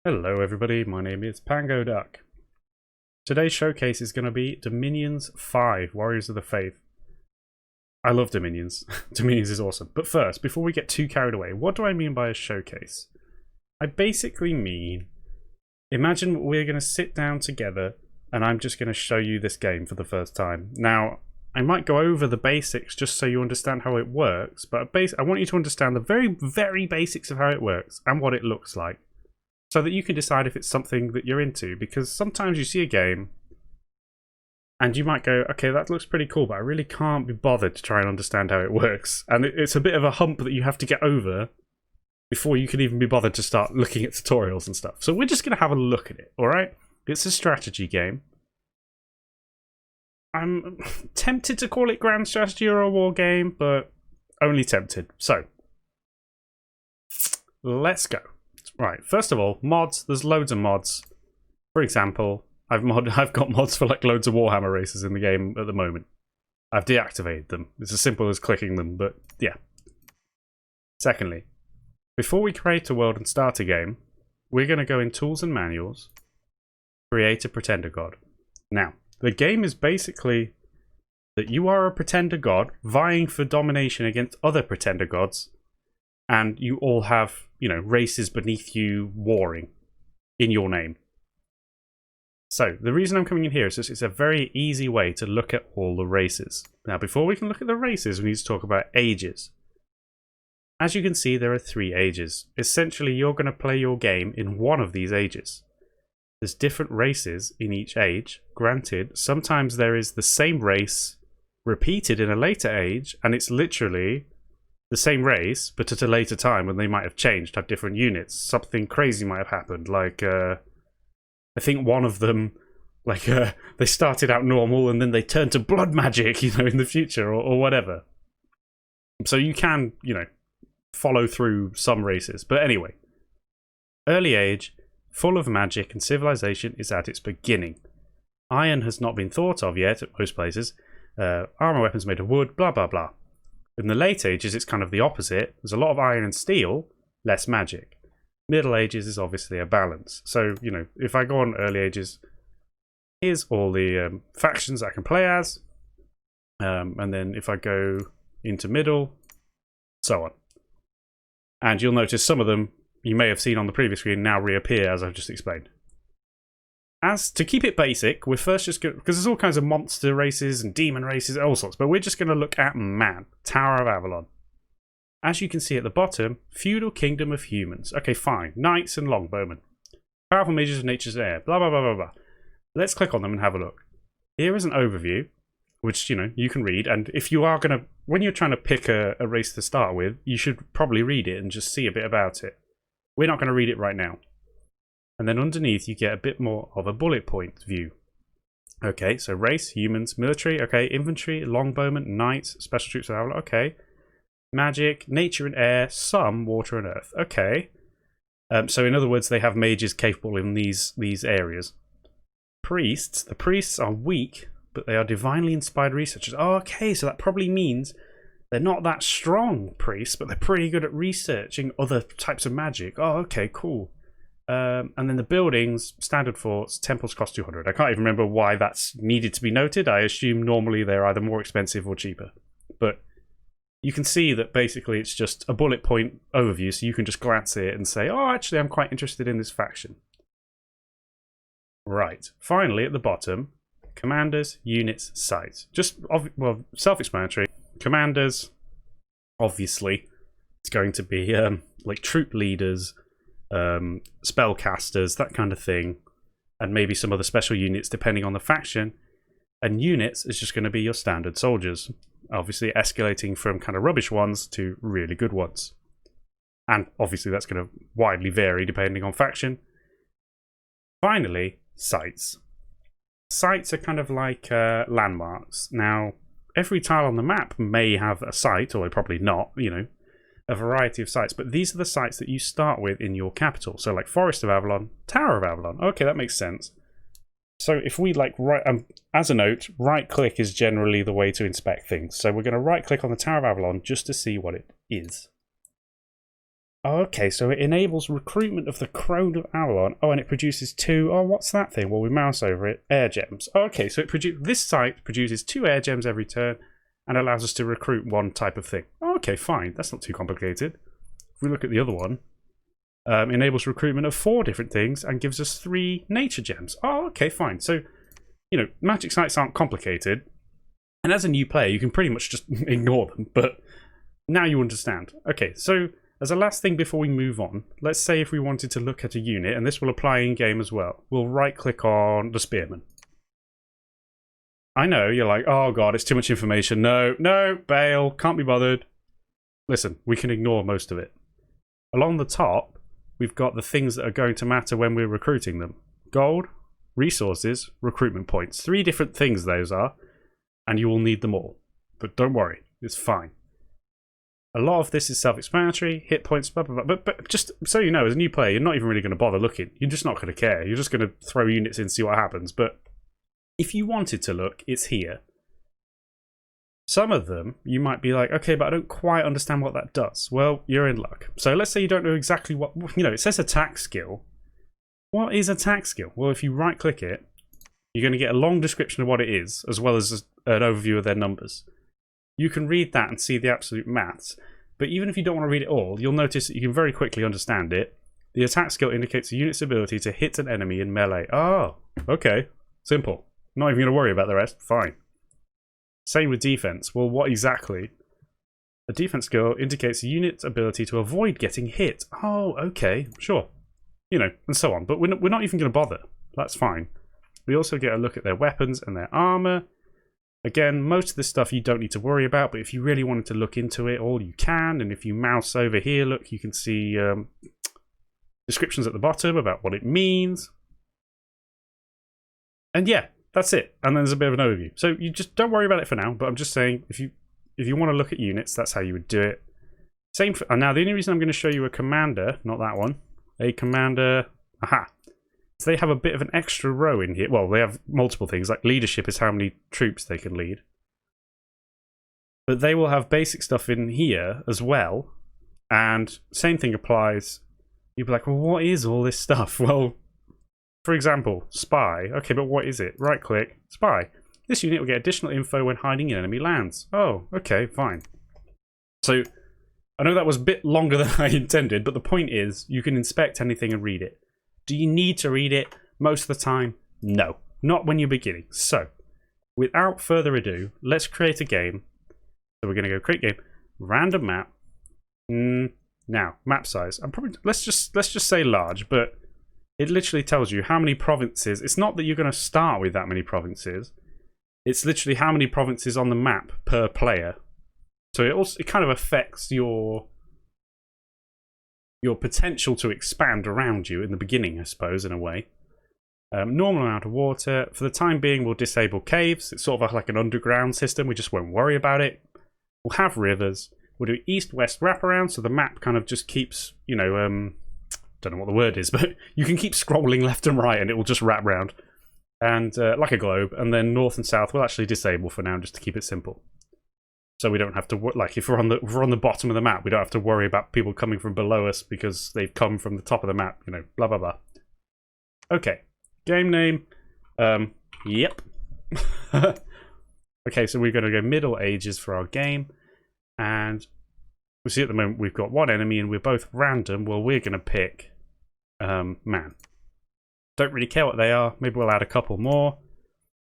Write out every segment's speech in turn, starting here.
Hello everybody, my name is pangoduck. Today's showcase is going to be Dominions 5, Warriors of the Faith. I love Dominions. Dominions is awesome. But first, before we get too carried away, what do I mean by a showcase? I basically mean, imagine we're going to sit down together and I'm just going to show you this game for the first time. Now, I might go over the basics just so you understand how it works, but I want you to understand the very, very basics of how it works and what it looks like, so that you can decide if it's something that you're into. Because sometimes you see a game and you might go, okay, that looks pretty cool, but I really can't be bothered to try and understand how it works. And it's a bit of a hump that you have to get over before you can even be bothered to start looking at tutorials and stuff. So we're just going to have a look at it, alright? It's a strategy game. I'm tempted to call it grand strategy or a war game, but only tempted. So, let's go. Right, first of all, mods. There's loads of mods. For example, I've got mods for like loads of Warhammer races in the game at the moment. I've deactivated them. It's as simple as clicking them, but yeah. Secondly, before we create a world and start a game, we're going to go in Tools and Manuals, create a Pretender God. Now, the game is basically that you are a Pretender God vying for domination against other Pretender Gods, and you all have, you know, races beneath you warring in your name. So, the reason I'm coming in here is just it's a very easy way to look at all the races. Now, before we can look at the races, we need to talk about ages. As you can see, there are 3 ages. Essentially, you're going to play your game in one of these ages. There's different races in each age. Granted, sometimes there is the same race repeated in a later age, and it's literally the same race, but at a later time when they might have changed, have different units. Something crazy might have happened, like, I think one of them, like, they started out normal and then they turned to blood magic, you know, in the future, or whatever. So you can, you know, follow through some races. But anyway, early age, full of magic and civilization, is at its beginning. Iron has not been thought of yet at most places. Armor weapons made of wood, blah blah blah. In the late ages, it's kind of the opposite. There's a lot of iron and steel, less magic. Middle ages is obviously a balance. So, you know, if I go on early ages, here's all the factions I can play as. And then if I go into middle, so on. And you'll notice some of them you may have seen on the previous screen now reappear, as I've just explained. As to keep it basic, we're first just going, because there's all kinds of monster races and demon races, all sorts, but we're just going to look at man, Tower of Avalon. As you can see at the bottom, feudal kingdom of humans. Okay, fine. Knights and longbowmen. Powerful mages of nature's heir. Blah, blah, blah, blah, blah. Let's click on them and have a look. Here is an overview, which, you know, you can read. And if you are going to, when you're trying to pick a race to start with, you should probably read it and just see a bit about it. We're not going to read it right now. And then underneath, you get a bit more of a bullet point view. Okay, so race, humans, military, okay, infantry, longbowmen, knights, special troops of Avalon, okay. Magic, nature and air, some water and earth, okay. So in other words, they have mages capable in these areas. Priests, the priests are weak, but they are divinely inspired researchers. Oh, okay, so that probably means they're not that strong priests, but they're pretty good at researching other types of magic. Oh, okay, cool. And then the buildings, standard forts, temples cost 200. I can't even remember why that's needed to be noted. I assume normally they're either more expensive or cheaper. But you can see that basically it's just a bullet point overview, so you can just glance at it and say, oh, actually, I'm quite interested in this faction. Right. Finally, at the bottom, commanders, units, sites. Just, well, self-explanatory. Commanders, obviously, it's going to be like troop leaders, spellcasters, that kind of thing, and maybe some other special units depending on the faction. And units is just going to be your standard soldiers, obviously escalating from kind of rubbish ones to really good ones. And obviously that's going to widely vary depending on faction. Finally, sites. Sites are kind of like landmarks. Now, every tile on the map may have a site, or probably not, you know, a variety of sites, but these are the sites that you start with in your capital. So like Forest of Avalon, Tower of Avalon. Okay, that makes sense. So if we like as a note, right click is generally the way to inspect things. So we're going to right click on the Tower of Avalon just to see what it is. Okay, so it enables recruitment of the Crone of Avalon. Oh, and it produces 2. Oh, what's that thing? Well, we mouse over it. Air gems. Okay, so this site produces 2 air gems every turn and allows us to recruit 1 type of thing. Okay, fine. That's not too complicated. If we look at the other one, enables recruitment of 4 different things and gives us 3 nature gems. Oh, okay, fine. So, magic sites aren't complicated. And as a new player, you can pretty much just ignore them. But now you understand. Okay, so as a last thing before we move on, let's say if we wanted to look at a unit, and this will apply in-game as well, we'll right-click on the Spearman. I know, you're like, oh god, it's too much information. No, bail, can't be bothered. Listen, we can ignore most of it. Along the top, we've got the things that are going to matter when we're recruiting them. Gold, resources, recruitment points. 3 different things those are, and you will need them all. But don't worry, it's fine. A lot of this is self-explanatory, hit points, blah, blah, blah. But just so you know, as a new player, you're not even really going to bother looking. You're just not going to care. You're just going to throw units in and see what happens. But if you wanted to look, it's here. Some of them, you might be like, okay, but I don't quite understand what that does. Well, you're in luck. So let's say you don't know exactly what... it says attack skill. What is attack skill? Well, if you right-click it, you're going to get a long description of what it is, as well as an overview of their numbers. You can read that and see the absolute maths, but even if you don't want to read it all, you'll notice that you can very quickly understand it. The attack skill indicates a unit's ability to hit an enemy in melee. Oh, okay. Simple. Not even going to worry about the rest. Fine. Same with defense. Well, what exactly? A defense skill indicates a unit's ability to avoid getting hit. Oh, okay. Sure. And so on. But we're not even going to bother. That's fine. We also get a look at their weapons and their armor. Again, most of this stuff you don't need to worry about, but if you really wanted to look into it all, you can. And if you mouse over here, look, you can see descriptions at the bottom about what it means. And yeah, that's it. And then there's a bit of an overview. So you just don't worry about it for now, but I'm just saying, if you want to look at units, that's how you would do it. Same for, now, the only reason I'm going to show you a commander, not that one, a commander, aha. So they have a bit of an extra row in here. Well, they have multiple things, like leadership is how many troops they can lead. But they will have basic stuff in here as well. And same thing applies. You'll be like, well, what is all this stuff? Well, for example, spy. Okay, but what is it? Right click, spy. This unit will get additional info when hiding in enemy lands. Oh, okay, fine. So, I know that was a bit longer than I intended, but the point is, you can inspect anything and read it. Do you need to read it most of the time? No, not when you're beginning. So, without further ado, let's create a game. So we're going to go create game, random map. Now, map size. Let's just say large, but it literally tells you how many provinces. It's not that you're going to start with that many provinces. It's literally how many provinces on the map per player. So it kind of affects your potential to expand around you in the beginning, I suppose, in a way. Normal amount of water. For the time being, we'll disable caves. It's sort of like an underground system. We just won't worry about it. We'll have rivers. We'll do east-west wraparound, so the map kind of just keeps, don't know what the word is, but you can keep scrolling left and right and it will just wrap round. And like a globe. And then north and south we'll actually disable for now, just to keep it simple. So we don't have to, like, if we're on the bottom of the map, we don't have to worry about people coming from below us because they've come from the top of the map, blah, blah, blah. Okay, game name, yep. Okay, so we're going to go Middle Ages for our game, and we see at the moment we've got one enemy and we're both random. Well, we're going to pick man. Don't really care what they are. Maybe we'll add a couple more.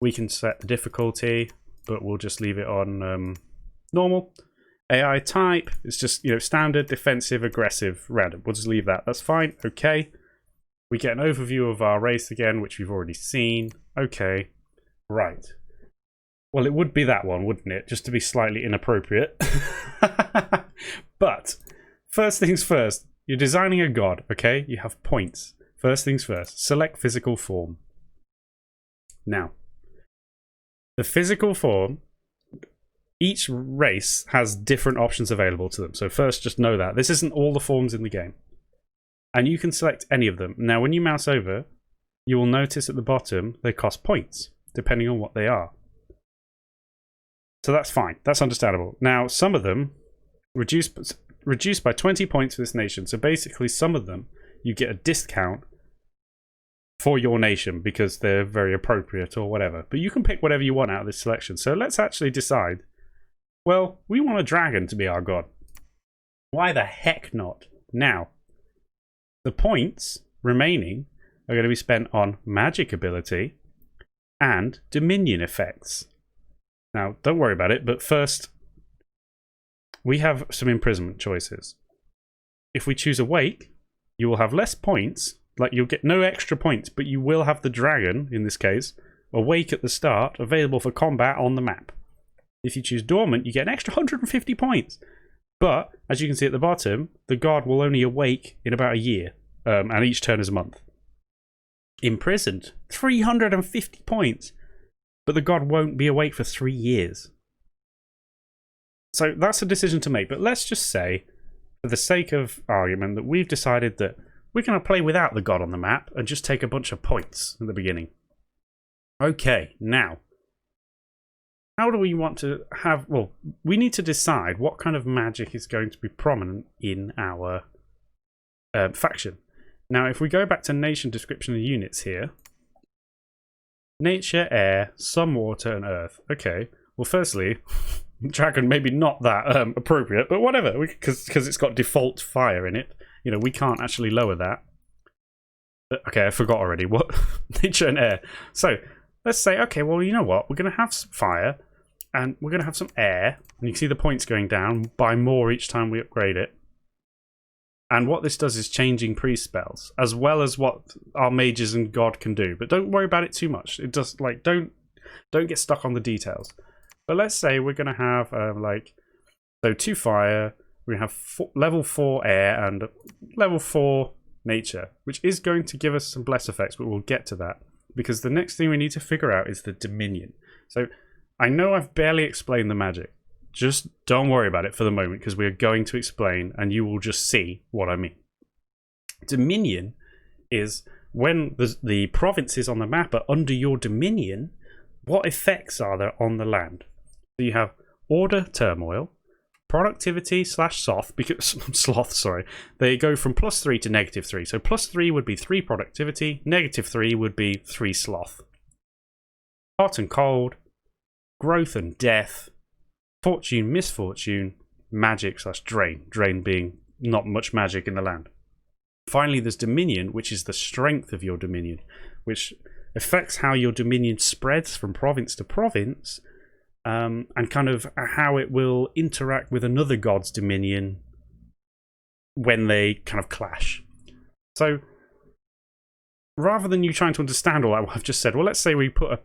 We can set the difficulty, but we'll just leave it on normal. AI type, it's just, standard, defensive, aggressive, random. We'll just leave that. That's fine. Okay. We get an overview of our race again, which we've already seen. Okay. Right. Well, it would be that one, wouldn't it? Just to be slightly inappropriate. But, first things first, you're designing a god, okay? You have points. First things first, select physical form. Now, the physical form, each race has different options available to them. So first, just know that. This isn't all the forms in the game. And you can select any of them. Now, when you mouse over, you will notice at the bottom, they cost points, depending on what they are. So that's fine. That's understandable. Now, some of them reduce reduced by 20 points for this nation. So basically, some of them, you get a discount for your nation because they're very appropriate or whatever. But you can pick whatever you want out of this selection. So let's actually decide, well, we want a dragon to be our god. Why the heck not? Now, the points remaining are going to be spent on magic ability and dominion effects. Now, don't worry about it, but first, we have some imprisonment choices. If we choose Awake, you will have less points, like you'll get no extra points, but you will have the dragon, in this case, Awake at the start, available for combat on the map. If you choose Dormant, you get an extra 150 points. But, as you can see at the bottom, the god will only awake in about a year, and each turn is a month. Imprisoned, 350 points, but the god won't be awake for 3 years. So that's a decision to make, but let's just say, for the sake of argument, that we've decided that we're going to play without the god on the map and just take a bunch of points at the beginning. Okay, now, how do we want to have... Well, we need to decide what kind of magic is going to be prominent in our faction. Now, if we go back to nation description and units here, nature, air, sun, water, and earth. Okay, well, firstly, dragon maybe not that appropriate, but whatever, because it's got default fire in it. You know, we can't actually lower that. Okay, I forgot already. What? Nature and air. So, let's say, okay, well, you know what? We're going to have some fire, and we're going to have some air. And you can see the points going down by more each time we upgrade it. And what this does is changing pre-spells, as well as what our mages and god can do. But don't worry about it too much. It does, like, don't get stuck on the details. But let's say we're going to have, so 2 fire, we have level 4 air and level 4 nature, which is going to give us some bless effects, but we'll get to that. Because the next thing we need to figure out is the dominion. So, I know I've barely explained the magic. Just don't worry about it for the moment, because we are going to explain, and you will just see what I mean. Dominion is when the provinces on the map are under your dominion, what effects are there on the land? So you have order, turmoil, productivity / sloth, because sloth, sorry. They go from +3 to -3. So +3 would be 3 productivity, -3 would be 3 sloth. Hot and cold, growth and death, fortune, misfortune, magic / drain. Drain being not much magic in the land. Finally, there's dominion, which is the strength of your dominion, which affects how your dominion spreads from province to province, and kind of how it will interact with another god's dominion when they kind of clash. So, rather than you trying to understand all that, what I've just said, well, let's say we put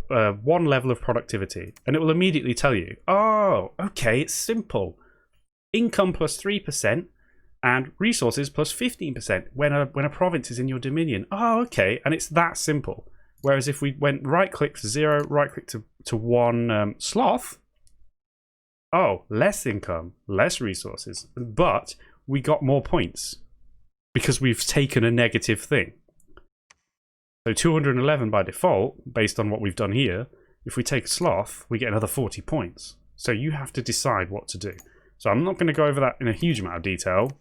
a 1 level of productivity, and it will immediately tell you, oh, okay, it's simple. Income +3%, and resources +15% when a province is in your dominion. Oh, okay, and it's that simple. Whereas if we went right-click to 0, right-click to 1 sloth, oh, less income, less resources, but we got more points because we've taken a negative thing. So 211 by default, based on what we've done here. If we take sloth, we get another 40 points. So you have to decide what to do. So I'm not going to go over that in a huge amount of detail,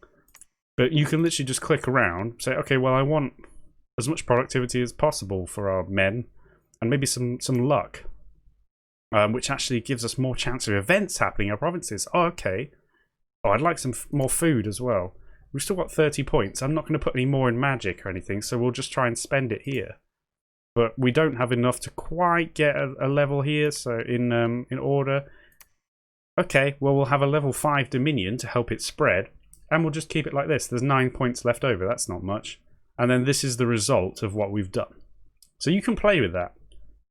but you can literally just click around, say, okay, well, I want as much productivity as possible for our men, and maybe some luck, which actually gives us more chance of events happening in our provinces. Oh, okay. Oh, I'd like some more food as well. We've still got 30 points. I'm not going to put any more in magic or anything, so we'll just try and spend it here. But we don't have enough to quite get a level here, so in order. Okay, well, we'll have a level 5 dominion to help it spread, and we'll just keep it like this. There's 9 points left over. That's not much. And then this is the result of what we've done. So you can play with that.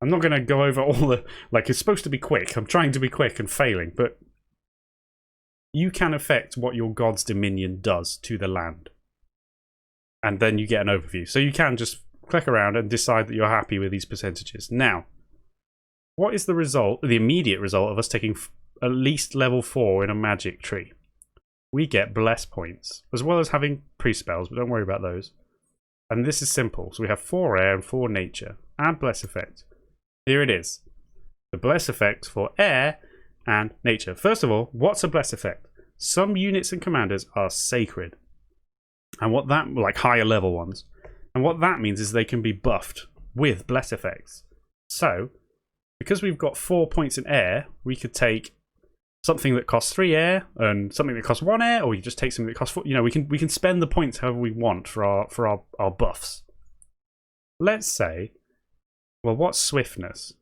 I'm not going to go over all the... Like, it's supposed to be quick. I'm trying to be quick and failing, but you can affect what your god's dominion does to the land. And then you get an overview. So you can just click around and decide that you're happy with these percentages. Now, what is the result, the immediate result of us taking at least level 4 in a magic tree? We get bless points, as well as having pre-spells, but don't worry about those. And this is simple. So we have 4 air and 4 nature. Add bless effect. Here it is. The bless effect for air and nature. First of all, what's a bless effect? some units and commanders are sacred. And what that, like higher level ones. And what that means is they can be buffed with bless effects. So, because we've got 4 points in air, we could take something that costs 3 air and something that costs 1 air, or you just take something that costs 4. You know, we can spend the points however we want for our buffs. Let's say, well, what's swiftness?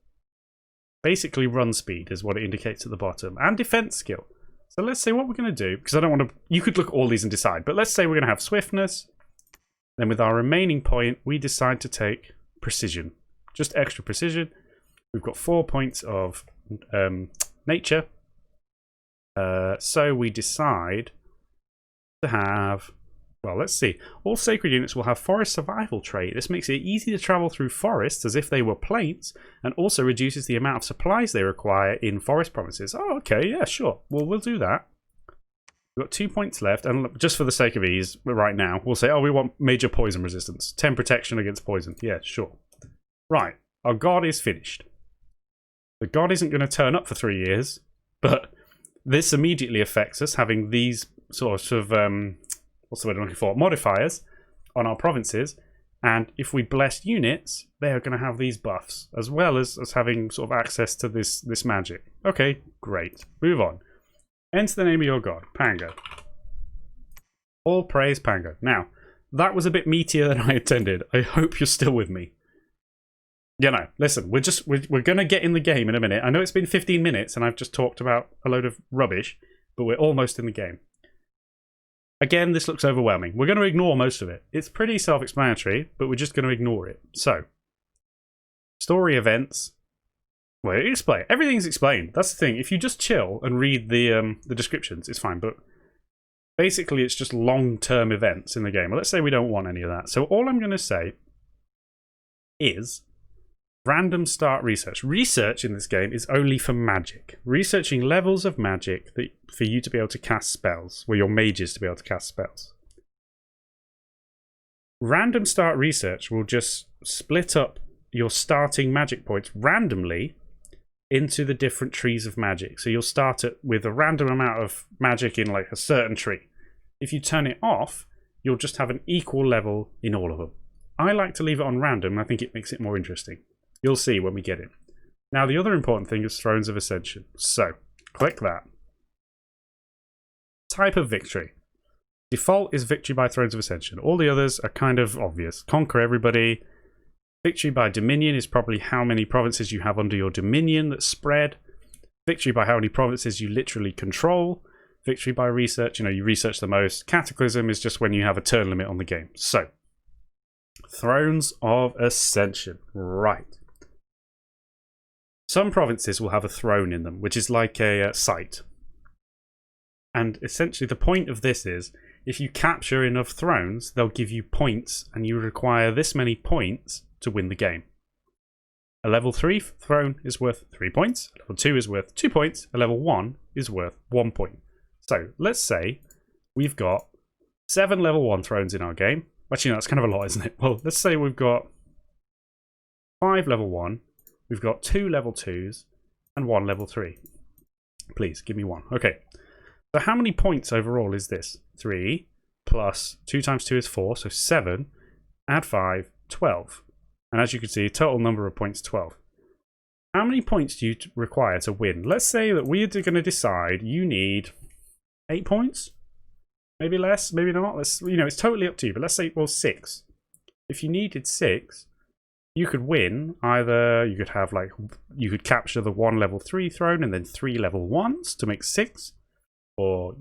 Basically, run speed is what it indicates at the bottom, and defense skill. So let's say what we're going to do, because I don't want to. You could look at all these and decide, but let's say we're going to have swiftness. Then with our remaining point, we decide to take precision, just extra precision. We've got 4 points of nature. So we decide to have, well, let's see. All sacred units will have forest survival trait. This makes it easy to travel through forests as if they were plains, and also reduces the amount of supplies they require in forest provinces. Oh, okay, yeah, sure. Well, we'll do that. We've got 2 points left, and just for the sake of ease, right now, we'll say, oh, we want major poison resistance. 10 protection against poison. Yeah, sure. Right, our god is finished. The god isn't going to turn up for 3 years, but this immediately affects us, having these sort of, what's the word I'm looking for, modifiers on our provinces. And if we bless units, they are going to have these buffs, as well as having sort of access to this magic. Okay, great. Move on. Enter the name of your god, Pango. All praise Pango. Now, that was a bit meatier than I intended. I hope you're still with me. You know, listen, we're going to get in the game in a minute. I know it's been 15 minutes and I've just talked about a load of rubbish, but we're almost in the game. Again, this looks overwhelming. We're going to ignore most of it. It's pretty self-explanatory, but we're just going to ignore it. So, story events. Well, explain. Everything's explained. That's the thing. If you just chill and read the descriptions, it's fine. But basically, it's just long-term events in the game. Well, let's say we don't want any of that. So all I'm going to say is random start research. Research in this game is only for magic. Researching levels of magic for you to be able to cast spells, or your mages to be able to cast spells. Random start research will just split up your starting magic points randomly into the different trees of magic. So you'll start it with a random amount of magic in like a certain tree. If you turn it off, you'll just have an equal level in all of them. I like to leave it on random. I think it makes it more interesting. You'll see when we get it. Now, the other important thing is Thrones of Ascension. So, click that. Type of victory. Default is victory by Thrones of Ascension. All the others are kind of obvious. Conquer everybody. Victory by Dominion is probably how many provinces you have under your Dominion that's spread. Victory by how many provinces you literally control. Victory by research, you know, you research the most. Cataclysm is just when you have a turn limit on the game. So, Thrones of Ascension. Right. Some provinces will have a throne in them, which is like a site. And essentially the point of this is, if you capture enough thrones, they'll give you points, and you require this many points to win the game. A level 3 throne is worth 3 points, a level 2 is worth 2 points, a level 1 is worth 1 point. So let's say we've got 7 level 1 thrones in our game. Actually, no, that's kind of a lot, isn't it? Well, let's say we've got 5 level 1, we've got 2 level 2s, and 1 level 3. Please, give me 1. Okay. So how many points overall is this? 3 plus 2 times 2 is 4, so 7. Add 5, 12. And as you can see, total number of points, 12. How many points do you require to win? Let's say that we're going to decide you need 8 points. Maybe less, maybe not. It's totally up to you. But let's say, well, 6. If you needed 6, you could win. Either you could capture the 1 level 3 throne and then 3 level 1s to make 6. Or,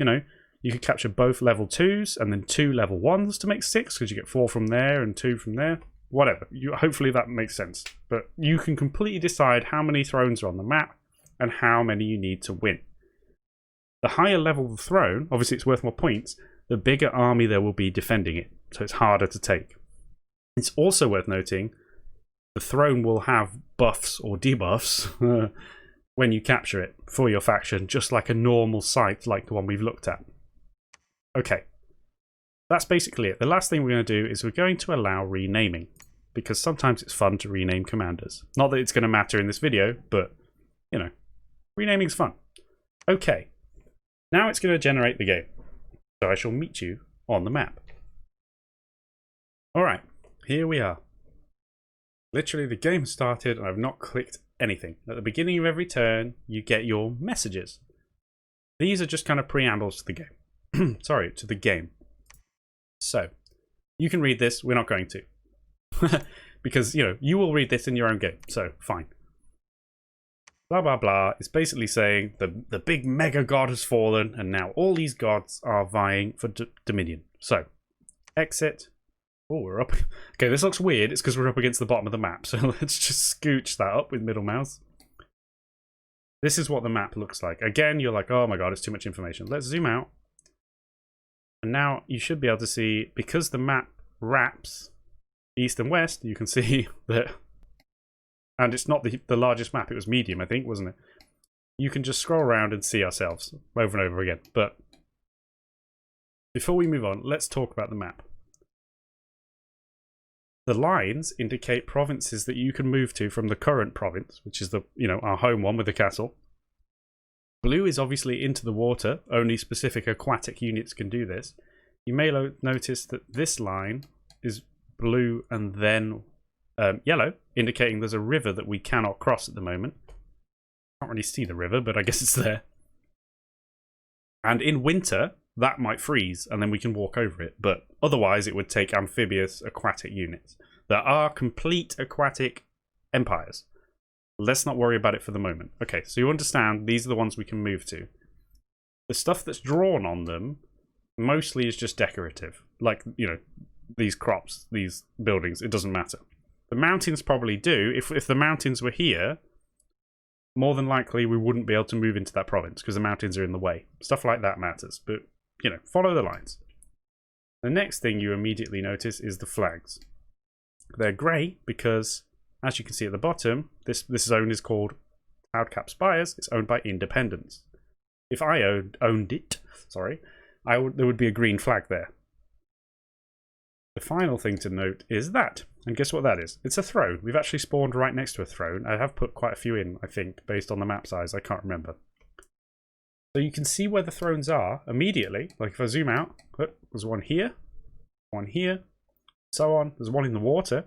you could capture both level 2s and then 2 level 1s to make 6, because you get 4 from there and 2 from there. Whatever. Hopefully that makes sense. But you can completely decide how many thrones are on the map and how many you need to win. The higher level the throne, obviously it's worth more points, the bigger army there will be defending it. So it's harder to take. It's also worth noting the throne will have buffs or debuffs when you capture it for your faction, just like a normal site like the one we've looked at. Okay. That's basically it. The last thing we're going to do is we're going to allow renaming, because sometimes it's fun to rename commanders. Not that it's going to matter in this video, but, renaming's fun. Okay. Now it's going to generate the game. So I shall meet you on the map. Alright, here we are. Literally the game started and I've not clicked anything. At the beginning of every turn, you get your messages. These are just kind of preambles to the game. Sorry, to the game. So, you can read this, we're not going to. Because, you know, you will read this in your own game, so fine. Blah blah blah. It's basically saying the big mega god has fallen and now all these gods are vying for dominion. So, exit. Oh, we're up. Okay, this looks weird. It's because we're up against the bottom of the map. So let's just scooch that up with middle mouse. This is what the map looks like. Again, you're like, oh my god, it's too much information. Let's zoom out. And now you should be able to see, because the map wraps east and west, you can see that, and it's not the largest map, it was medium, I think, wasn't it? You can just scroll around and see ourselves over and over again. But before we move on, let's talk about the map. The lines indicate provinces that you can move to from the current province, which is the, you know, our home one with the castle. Blue is obviously into the water. Only specific aquatic units can do this. You may notice that this line is blue and then yellow, indicating there's a river that we cannot cross at the moment. Can't really see the river, but I guess it's there. And in winter, that might freeze, and then we can walk over it. But otherwise, it would take amphibious aquatic units. There are complete aquatic empires. Let's not worry about it for the moment. Okay, so you understand these are the ones we can move to. The stuff that's drawn on them mostly is just decorative. Like, you know, these crops, these buildings, it doesn't matter. The mountains probably do. If the mountains were here, more than likely we wouldn't be able to move into that province because the mountains are in the way. Stuff like that matters, but, you know, follow the lines. The next thing you immediately notice is the flags. They're grey because, as you can see at the bottom, this zone is called Cloudcap Spires. It's owned by independents. If I owned it, sorry, there would be a green flag there. The final thing to note is that, and guess what that is? It's a throne. We've actually spawned right next to a throne. I have put quite a few in, I think, based on the map size. I can't remember. So you can see where the thrones are immediately. Like if I zoom out, look, there's one here, so on. There's one in the water.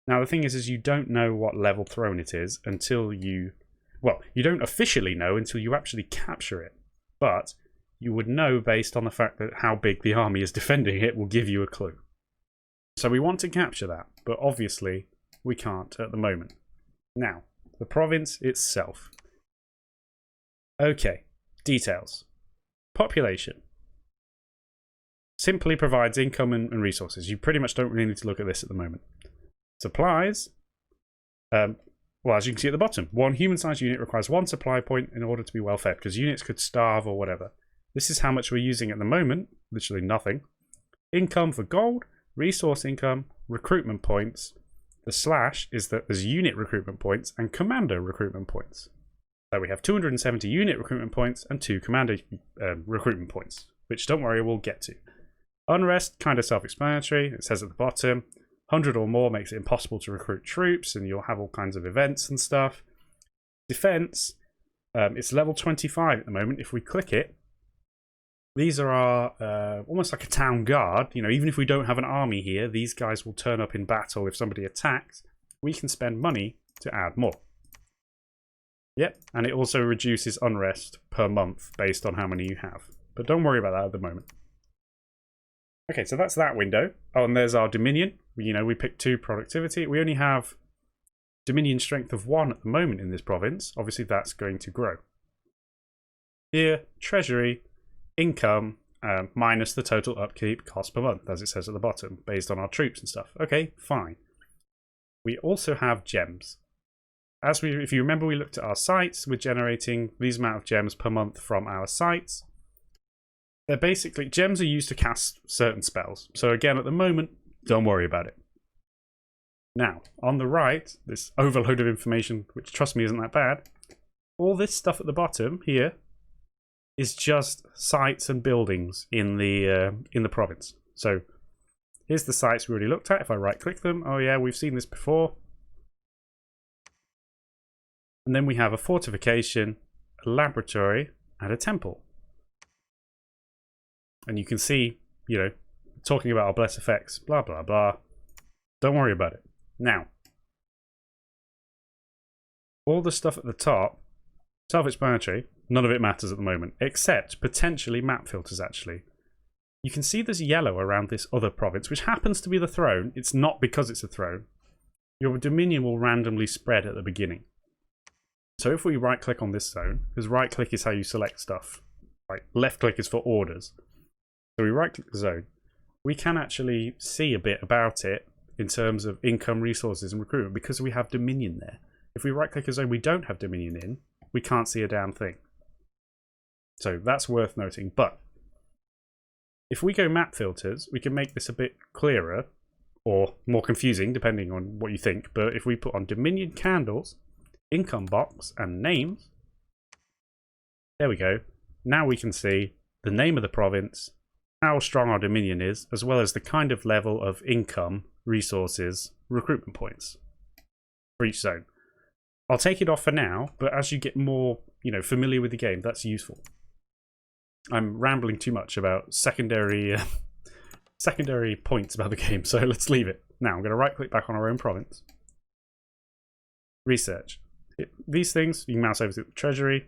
Now the thing is you don't know what level throne it is until you, well, you don't officially know until you actually capture it. But you would know based on the fact that how big the army is defending it will give you a clue. So we want to capture that, but obviously we can't at the moment. Now, the province itself. Okay, details. Population. Simply provides income and resources. You pretty much don't really need to look at this at the moment. Supplies. Well, as you can see at the bottom, one human-sized unit requires one supply point in order to be well fed, because units could starve or whatever. This is how much we're using at the moment. Literally nothing. Income for gold. Resource income, recruitment points. The slash is that there's unit recruitment points and commander recruitment points. So we have 270 unit recruitment points and 2 commander recruitment points, which don't worry, we'll get to. Unrest, kind of self-explanatory. It says at the bottom, 100 or more makes it impossible to recruit troops, and you'll have all kinds of events and stuff. Defense, it's level 25 at the moment. If we click it, these are our, almost like a town guard. You know, even if we don't have an army here, these guys will turn up in battle if somebody attacks. We can spend money to add more. Yep, and it also reduces unrest per month based on how many you have. But don't worry about that at the moment. Okay, so that's that window. Oh, and there's our Dominion. You know, we picked 2 productivity. We only have Dominion strength of 1 at the moment in this province. Obviously, that's going to grow. Here, Treasury. Income minus the total upkeep cost per month, as it says at the bottom, based on our troops and stuff. Okay, fine. We also have gems. If you remember, we looked at our sites. We're generating these amount of gems per month from our sites. They're basically, gems are used to cast certain spells. So again, at the moment, don't worry about it. Now, on the right, this overload of information, which trust me isn't that bad, all this stuff at the bottom here is just sites and buildings in the province. So here's the sites we already looked at. If I right click them, oh yeah, we've seen this before. And then we have a fortification, a laboratory, and a temple. And you can see, you know, talking about our bless effects, blah, blah, blah. Don't worry about it. Now, all the stuff at the top, self-explanatory, none of it matters at the moment, except potentially map filters, actually. You can see there's yellow around this other province, which happens to be the throne. It's not because it's a throne. Your dominion will randomly spread at the beginning. So if we right-click on this zone, because right-click is how you select stuff, like left-click is for orders. So we right-click the zone, we can actually see a bit about it in terms of income, resources, and recruitment because we have dominion there. If we right-click a zone we don't have dominion in, we can't see a damn thing. So that's worth noting. But if we go map filters, we can make this a bit clearer or more confusing, depending on what you think. But if we put on dominion candles, income box, and names, there we go. Now we can see the name of the province, how strong our dominion is, as well as the kind of level of income, resources, recruitment points for each zone. I'll take it off for now, but as you get more, you know, familiar with the game, that's useful. I'm rambling too much about secondary points about the game, so let's leave it. Now I'm going to right-click back on our own province. Research. These things, you can mouse over to treasury,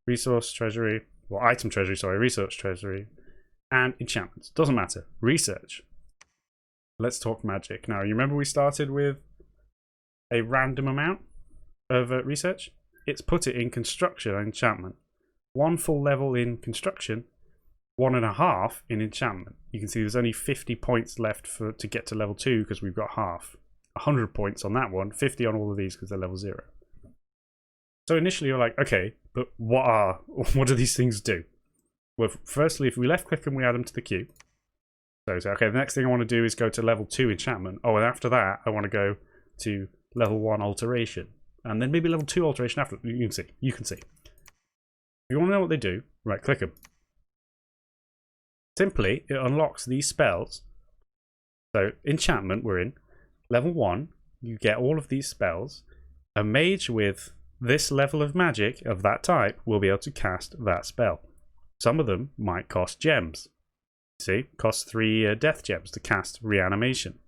resource treasury, or item treasury, sorry, research treasury, and enchantments. Doesn't matter. Research. Let's talk magic. Now, you remember we started with a random amount of research? It's put it in construction and enchantment. 1 full level in construction, 1.5 in enchantment. You can see there's only 50 points left to get to level 2 because we've got half. 100 points on that one, 50 on all of these because they're level 0. So initially you're like, okay, but what do these things do? Well, firstly, if we left click them, we add them to the queue. So say, okay, the next thing I want to do is go to level 2 enchantment. Oh, and after that, I want to go to level 1 alteration. And then maybe level 2 alteration after. You can see. If you want to know what they do, right, click them. Simply, it unlocks these spells. So, enchantment, we're in. Level 1, you get all of these spells. A mage with this level of magic of that type will be able to cast that spell. Some of them might cost gems. See, costs 3 death gems to cast reanimation.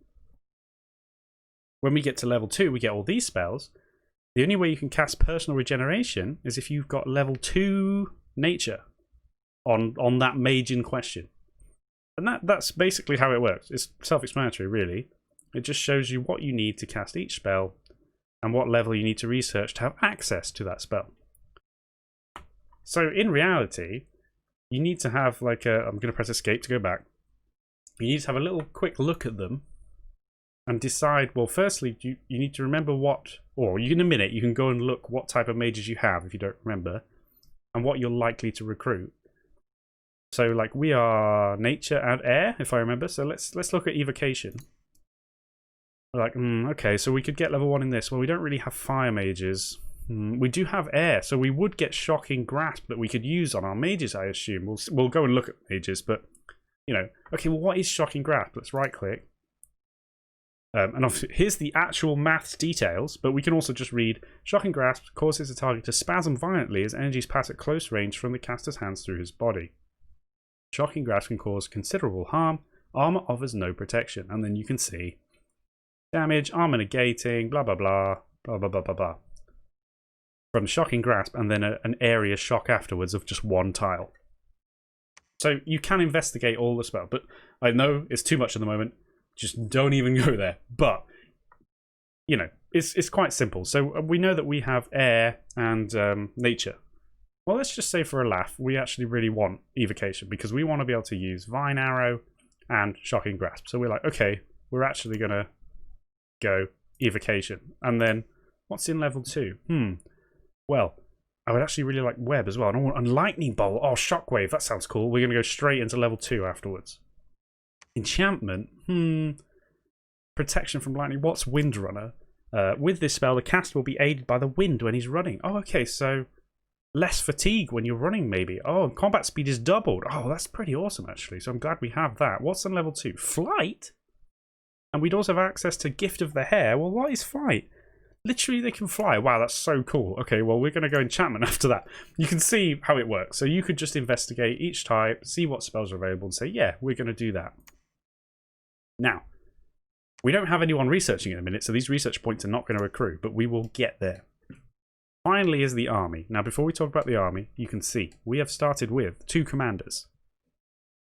When we get to level 2, we get all these spells. The only way you can cast personal regeneration is if you've got level 2 nature on that mage in question. And that's basically how it works. It's self-explanatory, really. It just shows you what you need to cast each spell and what level you need to research to have access to that spell. So in reality, you need to have like a... I'm going to press escape to go back. You need to have a little quick look at them and decide, well, firstly, you need to remember what... Or in a minute, you can go and look what type of mages you have if you don't remember and what you're likely to recruit. So like we are nature and air, if I remember. So let's look at evocation. We're like, okay, so we could get level 1 in this. Well, we don't really have fire mages. We do have air, so we would get shocking grasp that we could use on our mages, I assume. We'll go and look at mages, but you know, okay, well, what is shocking grasp? Let's right click. And obviously, here's the actual maths details, but we can also just read shocking grasp causes the target to spasm violently as energies pass at close range from the caster's hands through his body. Shocking grasp can cause considerable harm. Armor offers no protection, and then you can see damage, armor negating, blah blah blah, blah blah blah blah blah. From shocking grasp, and then an area shock afterwards of just 1 tile. So you can investigate all the spell, but I know it's too much at the moment. Just don't even go there. But you know, it's quite simple. So we know that we have air and nature. Well, let's just say for a laugh, we actually really want evocation because we want to be able to use Vine Arrow and Shocking Grasp. So we're like, okay, we're actually going to go evocation. And then what's in level 2? Well, I would actually really like Web as well. And Lightning Bolt. Oh, Shockwave. That sounds cool. We're going to go straight into level 2 afterwards. Enchantment. Protection from lightning. What's Windrunner? With this spell, the cast will be aided by the wind when he's running. Oh, okay, so less fatigue when you're running, maybe. Oh, combat speed is doubled. Oh, that's pretty awesome, actually. So I'm glad we have that. What's on level 2? Flight? And we'd also have access to Gift of the Hair. Well, what is flight? Literally, they can fly. Wow, that's so cool. Okay, well, we're going to go enchantment after that. You can see how it works. So you could just investigate each type, see what spells are available, and say, yeah, we're going to do that. Now, we don't have anyone researching at the minute, so these research points are not going to accrue, but we will get there. Finally is the army. Now, before we talk about the army, you can see we have started with 2 commanders.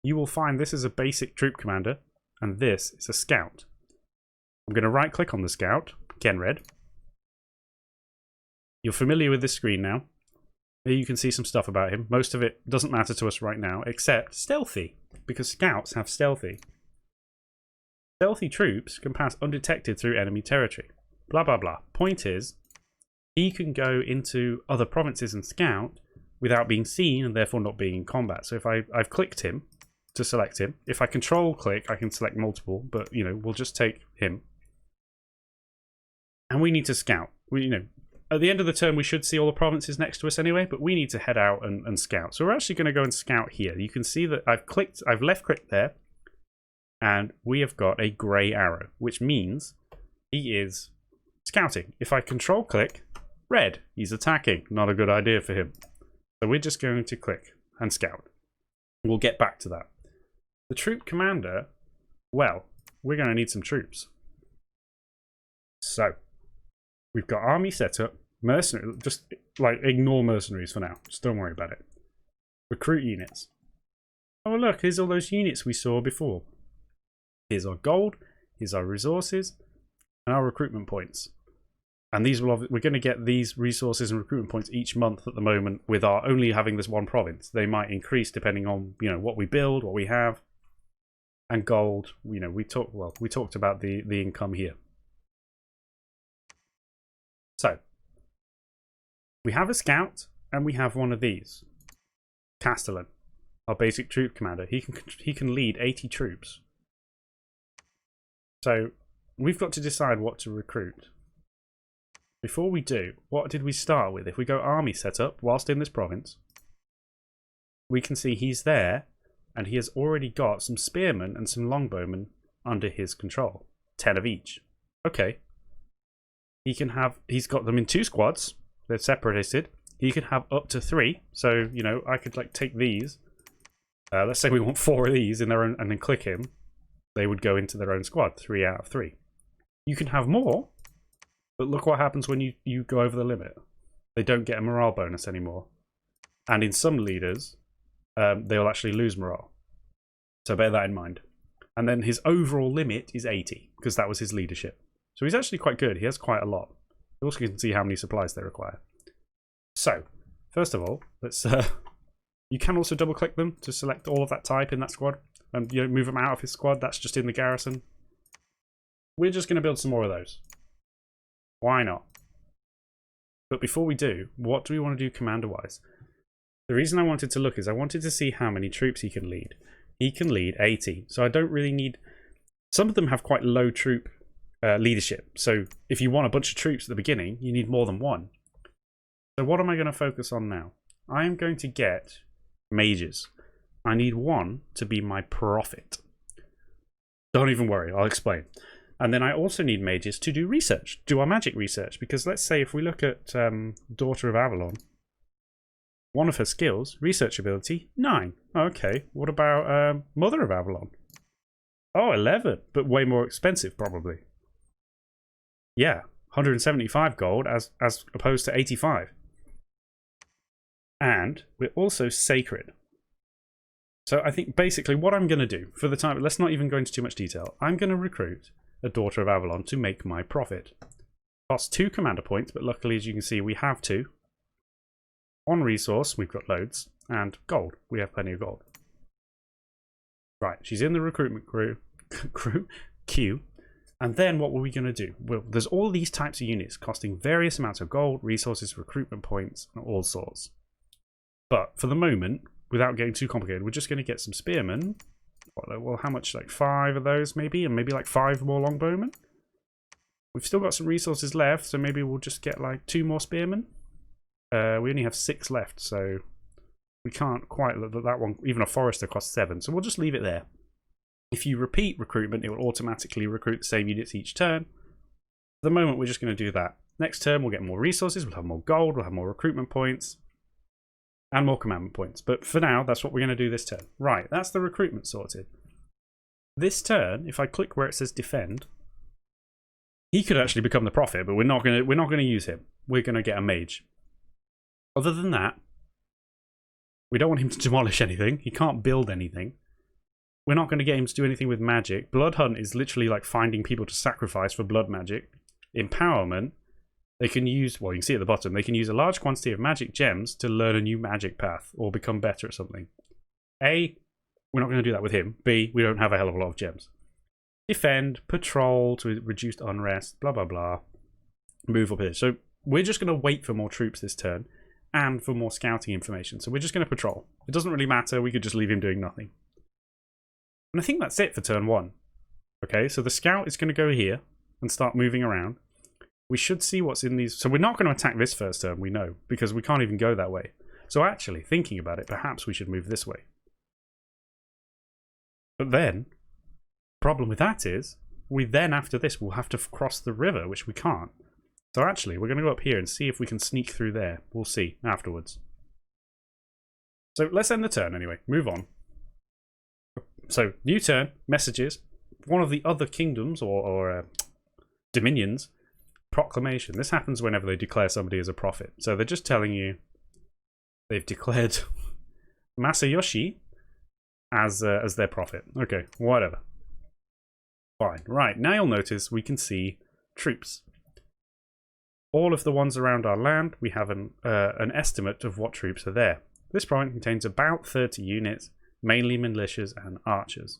You will find this is a basic troop commander, and this is a scout. I'm going to right-click on the scout, again red. You're familiar with this screen now. Here you can see some stuff about him. Most of it doesn't matter to us right now, except stealthy, because scouts have stealthy. Stealthy troops can pass undetected through enemy territory. Blah, blah, blah. Point is, he can go into other provinces and scout without being seen and therefore not being in combat. So if I've clicked him to select him, if I control click, I can select multiple, but, you know, we'll just take him. And we need to scout. At the end of the turn, we should see all the provinces next to us anyway, but we need to head out and scout. So we're actually going to go and scout here. You can see that I've left-clicked there, and we have got a grey arrow, which means he is scouting. If I control-click, red, he's attacking. Not a good idea for him. So we're just going to click and scout. We'll get back to that. The troop commander, well, we're going to need some troops. So, we've got army set up, mercenary, just like ignore mercenaries for now, just don't worry about it. Recruit units. Oh look, here's all those units we saw before. Here's our gold, here's our resources, and our recruitment points. And these we're going to get these resources and recruitment points each month at the moment with our only having this one province. They might increase depending on, you know, what we build, what we have. And gold, you know, we talked about the income here. So, we have a scout, and we have one of these. Castellan, our basic troop commander. He can lead 80 troops. So, we've got to decide what to recruit. Before we do, what did we start with? If we go army setup, whilst in this province, we can see he's there, and he has already got some spearmen and some longbowmen under his control. 10 of each. Okay. He's got them in 2 squads. They're separated. He can have up to 3. So, you know, I could like take these. Let's say we want 4 of these in their own, and then click him. They would go into their own squad. 3 out of 3. You can have more, but look what happens when you go over the limit. They don't get a morale bonus anymore. And in some leaders, they'll actually lose morale. So bear that in mind. And then his overall limit is 80, because that was his leadership. So he's actually quite good. He has quite a lot. You also can see how many supplies they require. So, first of all, let's. You can also double-click them to select all of that type in that squad, and you know, move them out of his squad. That's just in the garrison. We're just going to build some more of those. Why not? But before we do, what do we want to do commander-wise? The reason I wanted to look is I wanted to see how many troops he can lead. He can lead 80, so I don't really need. Some of them have quite low troop leadership. So if you want a bunch of troops at the beginning, you need more than 1. So what am I going to focus on now? I am going to get mages. I need 1 to be my prophet. Don't even worry, I'll explain. And then I also need mages to do research, do our magic research. Because let's say if we look at Daughter of Avalon, one of her skills, research ability, 9. Okay, what about Mother of Avalon? Oh, 11, but way more expensive probably. Yeah, 175 gold as opposed to 85. And we're also sacred. So I think basically what I'm going to do for the time, let's not even go into too much detail. I'm going to recruit a Daughter of Avalon to make my prophet. Costs 2 commander points, but luckily as you can see we have 2. 1 resource, we've got loads, and gold. We have plenty of gold. Right, she's in the recruitment queue. And then what were we going to do? Well, there's all these types of units costing various amounts of gold, resources, recruitment points, and all sorts. But for the moment, without getting too complicated, we're just going to get some spearmen. Well, how much? Like 5 of those maybe? And maybe like 5 more longbowmen? We've still got some resources left, so maybe we'll just get like 2 more spearmen. We only have 6 left, so we can't quite look at that one. Even a forester costs 7, so we'll just leave it there. If you repeat recruitment, it will automatically recruit the same units each turn. For the moment, we're just going to do that. Next turn, we'll get more resources, we'll have more gold, we'll have more recruitment points, and more commandment points. But for now, that's what we're going to do this turn. Right, that's the recruitment sorted. This turn, if I click where it says defend, he could actually become the prophet, but we're not going to use him. We're going to get a mage. Other than that, we don't want him to demolish anything. He can't build anything. We're not going to get him to do anything with magic. Blood Hunt is literally like finding people to sacrifice for blood magic. Empowerment, they can use, well, you can see at the bottom, they can use a large quantity of magic gems to learn a new magic path or become better at something. A, we're not going to do that with him. B, we don't have a hell of a lot of gems. Defend, patrol to reduce unrest, blah, blah, blah. Move up here. So we're just going to wait for more troops this turn and for more scouting information. So we're just going to patrol. It doesn't really matter. We could just leave him doing nothing. And I think that's it for turn 1. Okay, so the scout is going to go here and start moving around. We should see what's in these. So we're not going to attack this first turn, we know, because we can't even go that way. So actually, thinking about it, perhaps we should move this way. But then, problem with that is, we then, after this, will have to cross the river, which we can't. So actually, we're going to go up here and see if we can sneak through there. We'll see afterwards. So let's end the turn anyway. Move on. So, new turn, messages. One of the other kingdoms, or dominions, proclamation. This happens whenever they declare somebody as a prophet. So they're just telling you they've declared Masayoshi as their prophet. Okay, whatever. Fine. Right, now you'll notice we can see troops. All of the ones around our land, we have an estimate of what troops are there. This point contains about 30 units, mainly militias and archers.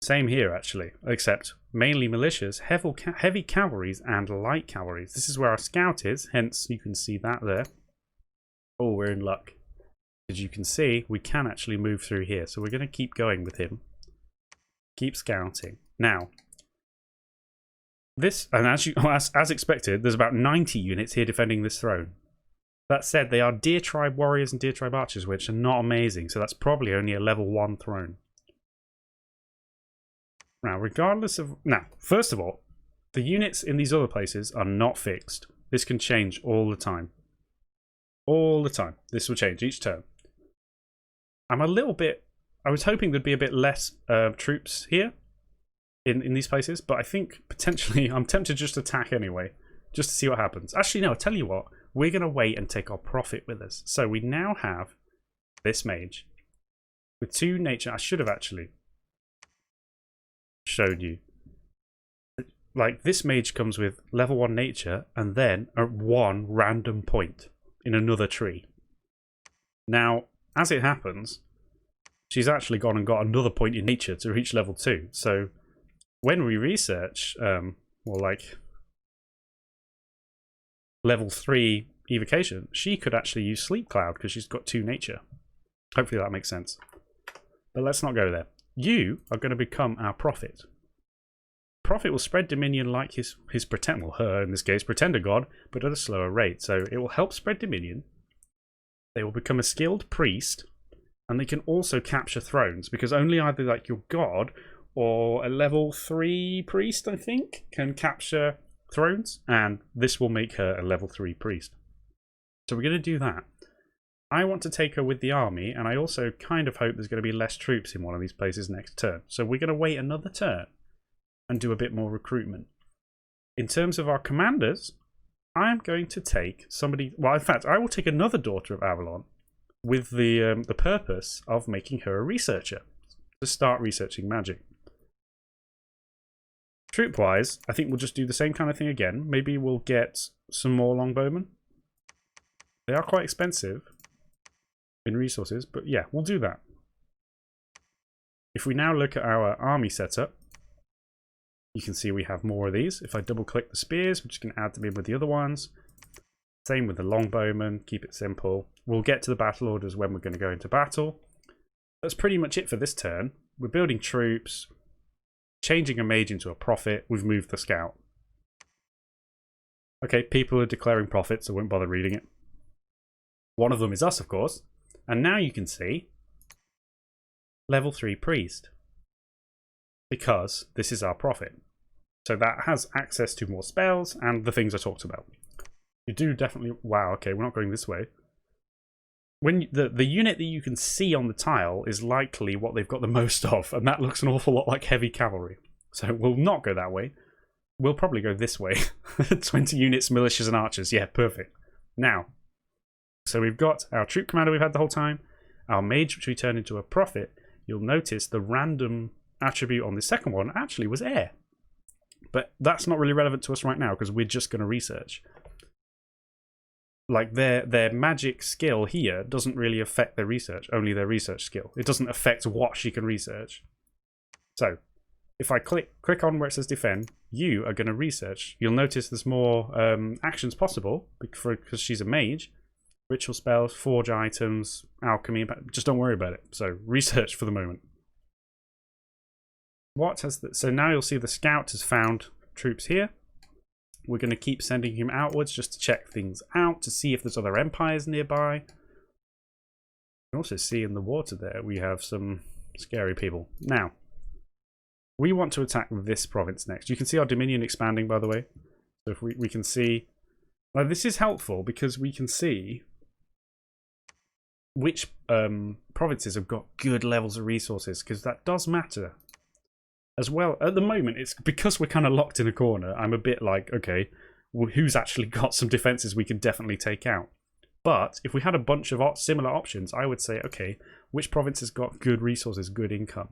Same here, actually, except mainly militias, heavy cavalries, and light cavalries. This is where our scout is, hence you can see that there. Oh, we're in luck. As you can see, we can actually move through here. So we're going to keep going with him. Keep scouting. Now, this, and as expected, there's about 90 units here defending this throne. That said, they are Deer Tribe warriors and Deer Tribe archers, which are not amazing. So that's probably only a level 1 throne. Now, regardless of... Now, first of all, the units in these other places are not fixed. This can change all the time. All the time. This will change each turn. I'm a little bit... I was hoping there'd be a bit less troops here in these places, but I think potentially I'm tempted just to attack anyway, just to see what happens. Actually, no, I'll tell you what. We're going to wait and take our prophet with us. So we now have this mage with 2 nature. I should have actually showed you. Like, this mage comes with level 1 nature and then a 1 random point in another tree. Now, as it happens, she's actually gone and got another point in nature to reach level 2. So when we research, well, like level 3 evocation, she could actually use Sleep Cloud because she's got 2 nature. Hopefully that makes sense. But let's not go there. You are going to become our prophet. Prophet will spread dominion like his pretend, well, her in this case, pretender god, but at a slower rate. So it will help spread dominion. They will become a skilled priest, and they can also capture thrones, because only either like your god or a level 3 priest, I think, can capture thrones, and this will make her a level 3 priest. So we're going to do that. I want to take her with the army, and I also kind of hope there's going to be less troops in one of these places next turn. So we're going to wait another turn and do a bit more recruitment. In terms of our commanders, I'm going to take somebody... Well, in fact, I will take another daughter of Avalon with the purpose of making her a researcher to start researching magic. Troop-wise, I think we'll just do the same kind of thing again. Maybe we'll get some more longbowmen. They are quite expensive in resources, but yeah, we'll do that. If we now look at our army setup, you can see we have more of these. If I double click the spears, we're just going to add them in with the other ones. Same with the longbowmen, keep it simple. We'll get to the battle orders when we're going to go into battle. That's pretty much it for this turn. We're building troops, changing a mage into a prophet. We've moved the scout. Okay, people are declaring prophets, so I won't bother reading it. One of them is us, of course. And now you can see level 3 priest, because this is our prophet. So that has access to more spells and the things I talked about. You do definitely... Wow, okay, we're not going this way. When the unit that you can see on the tile is likely what they've got the most of, and that looks an awful lot like heavy cavalry. So we'll not go that way. We'll probably go this way. 20 units, militias and archers. Yeah, perfect. Now, so we've got our troop commander we've had the whole time, our mage, which we turned into a prophet. You'll notice the random attribute on the second one actually was air. But that's not really relevant to us right now because we're just going to research. Like their magic skill here doesn't really affect their research, only their research skill. It doesn't affect what she can research. So if I click on where it says defend, you are going to research. You'll notice there's more actions possible because she's a mage. Ritual spells, forge items, alchemy. Just don't worry about it. So research for the moment. What has so now you'll see the scout has found troops here. We're going to keep sending him outwards just to check things out, to see if there's other empires nearby. You can also see in the water there we have some scary people. Now, we want to attack this province next. You can see our dominion expanding, by the way. So if we can see... Now, this is helpful because we can see which provinces have got good levels of resources, because that does matter. As well, at the moment, it's because we're kind of locked in a corner. I'm a bit like, okay, well, who's actually got some defenses we can definitely take out? But if we had a bunch of similar options, I would say, okay, which province has got good resources, good income?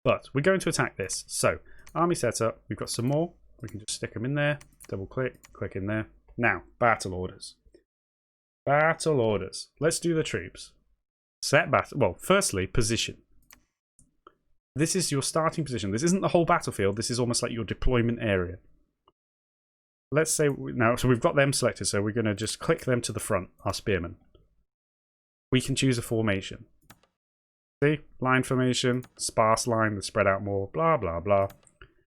But we're going to attack this. So, army setup, we've got some more. We can just stick them in there, double click, click in there. Now, battle orders. Battle orders. Let's do the troops. Set battle. Well, firstly, position. This is your starting position. This isn't the whole battlefield. This is almost like your deployment area. Let's say now, so we've got them selected, so we're going to just click them to the front, our spearmen. We can choose a formation. See? Line formation, sparse line, they spread out more, blah, blah, blah.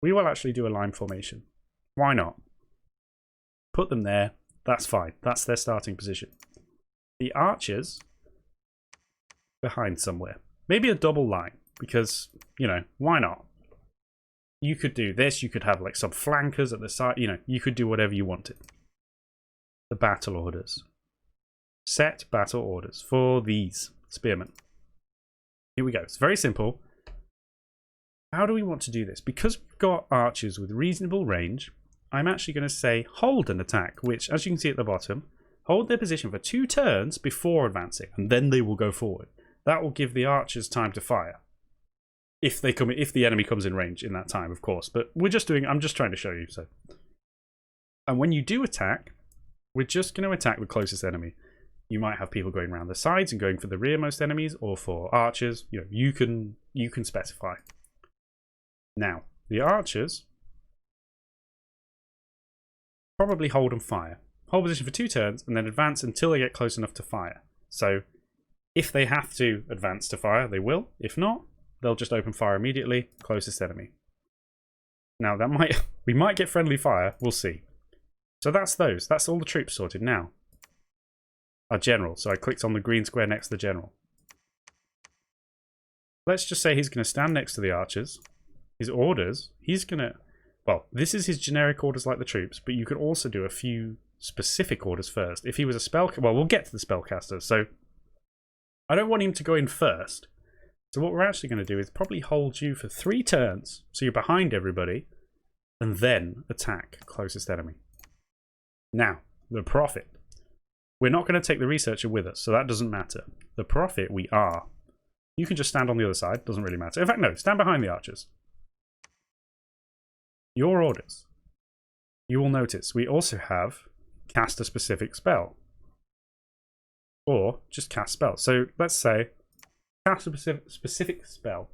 We will actually do a line formation. Why not? Put them there. That's fine. That's their starting position. The archers, behind somewhere. Maybe a double line. Because, you know, why not? You could do this. You could have like some flankers at the side. You know, you could do whatever you wanted. The battle orders. Set battle orders for these spearmen. Here we go. It's very simple. How do we want to do this? Because we've got archers with reasonable range, I'm actually going to say hold an attack, which, as you can see at the bottom, hold their position for 2 turns before advancing, and then they will go forward. That will give the archers time to fire. If the enemy comes in range in that time, of course. But I'm just trying to show you. So, and when you do attack, we're just going to attack the closest enemy. You might have people going around the sides and going for the rearmost enemies, or for archers. You know, you can specify. Now, the archers probably hold and fire. Hold position for 2 turns, and then advance until they get close enough to fire. So, if they have to advance to fire, they will. If not, they'll just open fire immediately, closest enemy. Now we might get friendly fire, we'll see. So that's those. That's all the troops sorted now. Our general. So I clicked on the green square next to the general. Let's just say he's going to stand next to the archers. His orders, he's going to... Well, this is his generic orders like the troops, but you could also do a few specific orders first. If he was a spell... Well, we'll get to the spellcaster, so... I don't want him to go in first. So what we're actually going to do is probably hold you for 3 turns, so you're behind everybody, and then attack closest enemy. Now, the prophet. We're not going to take the researcher with us, so that doesn't matter. The prophet, we are. You can just stand on the other side, doesn't really matter. In fact, no, stand behind the archers. Your orders. You will notice we also have cast a specific spell. Or just cast spells. So let's say cast a specific spell.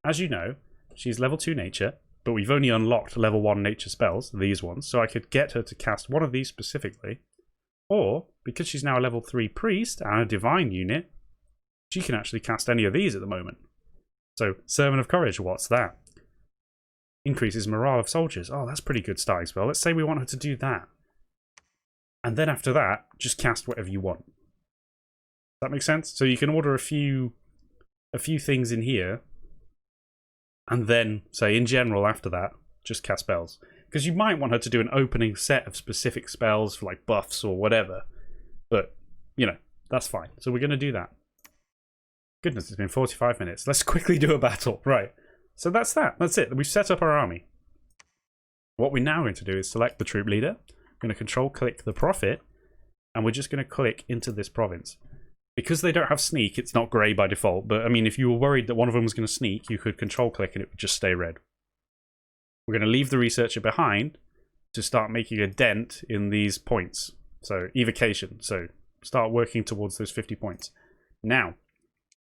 As you know, she's level 2 nature, but we've only unlocked level 1 nature spells, these ones, so I could get her to cast one of these specifically. Or, because she's now a level 3 priest and a divine unit, she can actually cast any of these at the moment. So, Servant of Courage, what's that? Increases morale of soldiers. Oh, that's pretty good starting spell. Let's say we want her to do that. And then after that, just cast whatever you want. Does that make sense? So you can order a few things in here, and then say in general after that, just cast spells. Because you might want her to do an opening set of specific spells for like buffs or whatever. But, you know, that's fine. So we're going to do that. Goodness, it's been 45 minutes. Let's quickly do a battle. Right. So that's that. That's it. We've set up our army. What we're now going to do is select the troop leader. We're going to control click the prophet. And we're just going to click into this province. Because they don't have sneak, it's not grey by default. But, I mean, if you were worried that one of them was going to sneak, you could control click and it would just stay red. We're going to leave the researcher behind to start making a dent in these points. So, evocation. So, start working towards those 50 points. Now,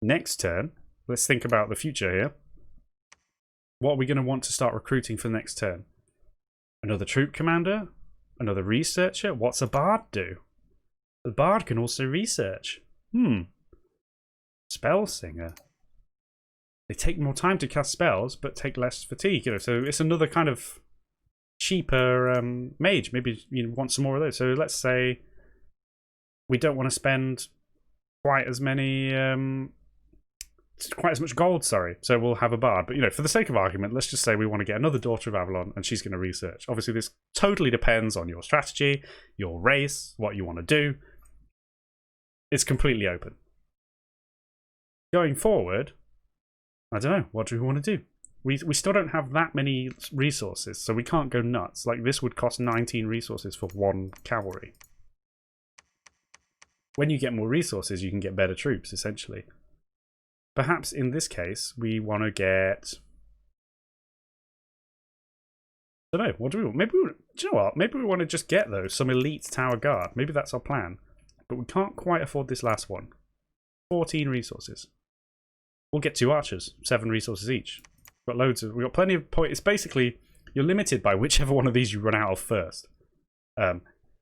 next turn, let's think about the future here. What are we going to want to start recruiting for the next turn? Another troop commander? Another researcher? What's a bard do? The bard can also research. Spell singer. They take more time to cast spells, but take less fatigue. You know, so it's another kind of cheaper mage. Maybe you want some more of those. So let's say we don't want to spend quite as much gold. Sorry. So we'll have a bard. But you know, for the sake of argument, let's just say we want to get another Daughter of Avalon, and she's going to research. Obviously, this totally depends on your strategy, your race, what you want to do. It's completely open. Going forward, I don't know. What do we want to do? We still don't have that many resources, so we can't go nuts. Like, this would cost 19 resources for one cavalry. When you get more resources, you can get better troops, essentially. Perhaps in this case, we want to get... I don't know. What do we want? Maybe do you know what? Maybe we want to just get those. Some elite tower guard. Maybe that's our plan. But we can't quite afford this last one. 14 resources. We'll get 2 archers. 7 resources each. We've got plenty of points. It's basically, you're limited by whichever one of these you run out of first.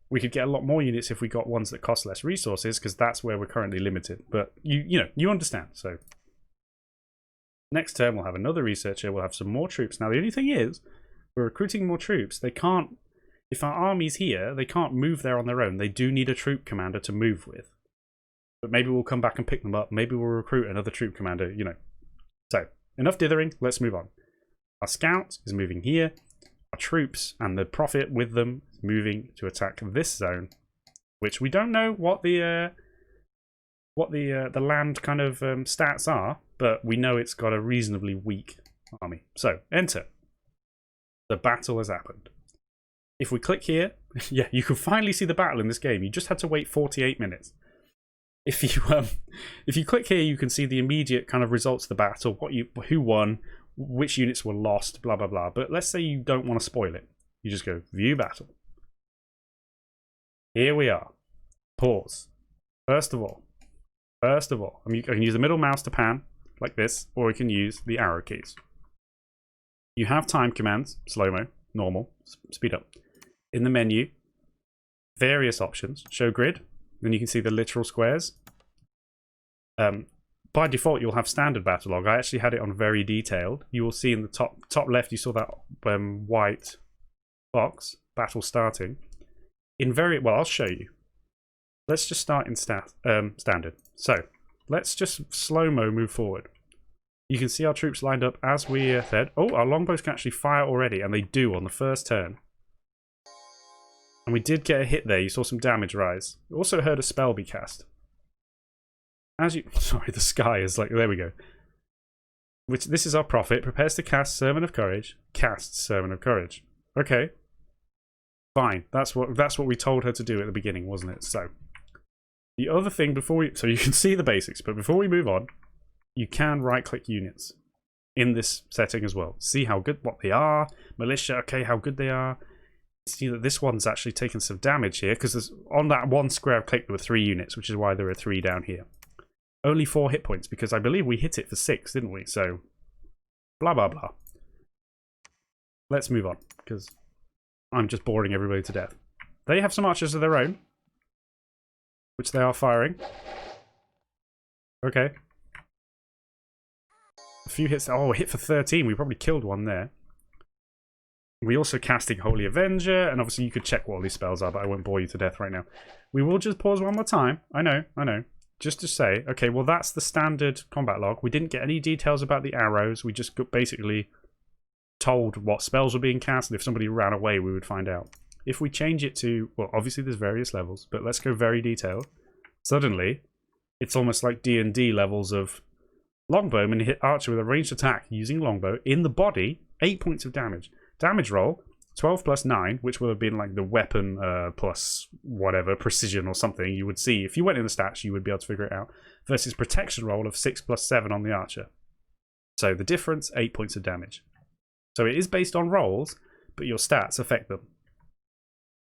We could get a lot more units if we got ones that cost less resources, because that's where we're currently limited. But you understand. So next turn we'll have another researcher. We'll have some more troops. Now the only thing is, we're recruiting more troops. They can't. If our army's here, they can't move there on their own. They do need a troop commander to move with. But maybe we'll come back and pick them up. Maybe we'll recruit another troop commander, you know. So, enough dithering. Let's move on. Our scout is moving here. Our troops and the prophet with them is moving to attack this zone, which we don't know what the land kind of stats are, but we know it's got a reasonably weak army. So, enter. The battle has happened. If we click here, yeah, you can finally see the battle in this game. You just had to wait 48 minutes. If you click here, you can see the immediate kind of results of the battle, who won, which units were lost, blah blah blah. But let's say you don't want to spoil it. You just go view battle. Here we are. Pause. First of all, I can use the middle mouse to pan like this, or we can use the arrow keys. You have time commands: slow-mo, normal, speed up. In the menu, various options, show grid, then you can see the literal squares. By default, you'll have standard battle log. I actually had it on very detailed. You will see in the top left, you saw that white box, battle starting. Well, I'll show you. Let's just start in standard. So, let's just slow-mo move forward. You can see our troops lined up as we said. Oh, our longbows can actually fire already, and they do on the first turn. And we did get a hit there. You saw some damage rise. We also heard a spell be cast. Sorry, the sky is like, there we go. This is our prophet. Prepares to cast Sermon of Courage. Casts Sermon of Courage. Okay. Fine. That's what we told her to do at the beginning, wasn't it? So, the other thing so you can see the basics, but before we move on, you can right-click units in this setting as well. See what they are. Militia, okay, how good they are. See that this one's actually taken some damage here, because on that one square I've clicked there were 3 units, which is why there are 3 down here. Only 4 hit points, because I believe we hit it for 6, didn't we? So, blah blah blah. Let's move on, because I'm just boring everybody to death. They have some archers of their own, which they are firing. Okay. A few hits. Oh, hit for 13. We probably killed one there. We also casting Holy Avenger, and obviously you could check what all these spells are, but I won't bore you to death right now. We will just pause one more time. I know. Just to say, okay, well that's the standard combat log. We didn't get any details about the arrows. We just got basically told what spells were being cast, and if somebody ran away, we would find out. If we change it to, well, obviously there's various levels, but let's go very detailed. Suddenly, it's almost like D&D levels of longbowman hit archer with a ranged attack using longbow in the body, 8 points of damage. Damage roll, 12 plus 9, which would have been like the weapon plus whatever, precision or something you would see. If you went in the stats, you would be able to figure it out. Versus protection roll of 6 plus 7 on the archer. So the difference, 8 points of damage. So it is based on rolls, but your stats affect them.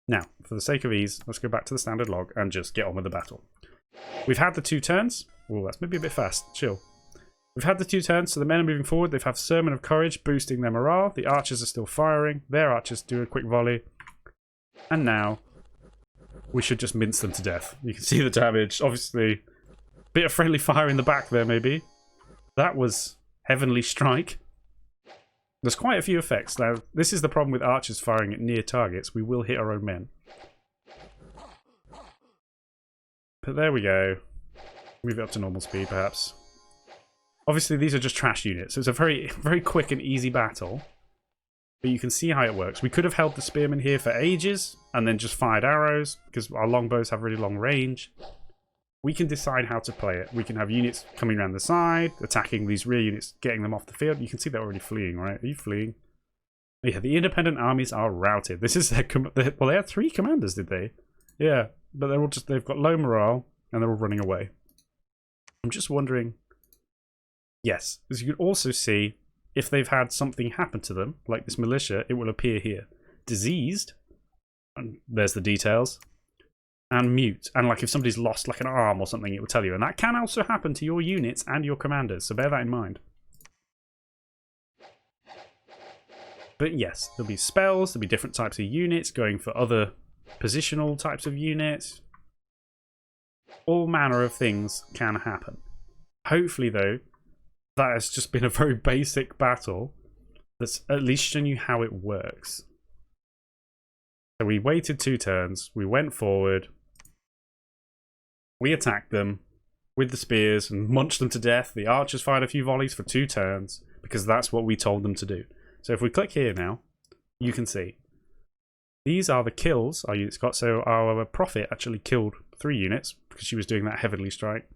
Now, for the sake of ease, let's go back to the standard log and just get on with the battle. We've had the 2 turns. Oh, that's maybe a bit fast. Chill. We've had the 2 turns, so the men are moving forward. They've had Sermon of Courage, boosting their morale. The archers are still firing. Their archers do a quick volley. And now, we should just mince them to death. You can see the damage. Obviously, bit of friendly fire in the back there, maybe. That was Heavenly Strike. There's quite a few effects. Now, this is the problem with archers firing at near targets. We will hit our own men. But there we go. Move it up to normal speed, perhaps. Obviously, these are just trash units, so it's a very, very quick and easy battle. But you can see how it works. We could have held the spearmen here for ages, and then just fired arrows, because our longbows have really long range. We can decide how to play it. We can have units coming around the side, attacking these rear units, getting them off the field. You can see they're already fleeing, right? Are you fleeing? Yeah, the independent armies are routed. This is their... well, they had 3 commanders, did they? Yeah, but they're all just... They've got low morale, and they're all running away. I'm just wondering... Yes, as you can also see, if they've had something happen to them, like this militia, it will appear here. Diseased, and there's the details, and mute. And like if somebody's lost like an arm or something, it will tell you. And that can also happen to your units and your commanders, so bear that in mind. But yes, there'll be spells, there'll be different types of units going for other positional types of units. All manner of things can happen. Hopefully, though, that has just been a very basic battle that's at least shown you how it works. So we waited 2 turns, we went forward, we attacked them with the spears and munched them to death. The archers fired a few volleys for 2 turns because that's what we told them to do. So if we click here now, you can see these are the kills our units got. So our prophet actually killed 3 units because she was doing that heavenly strike.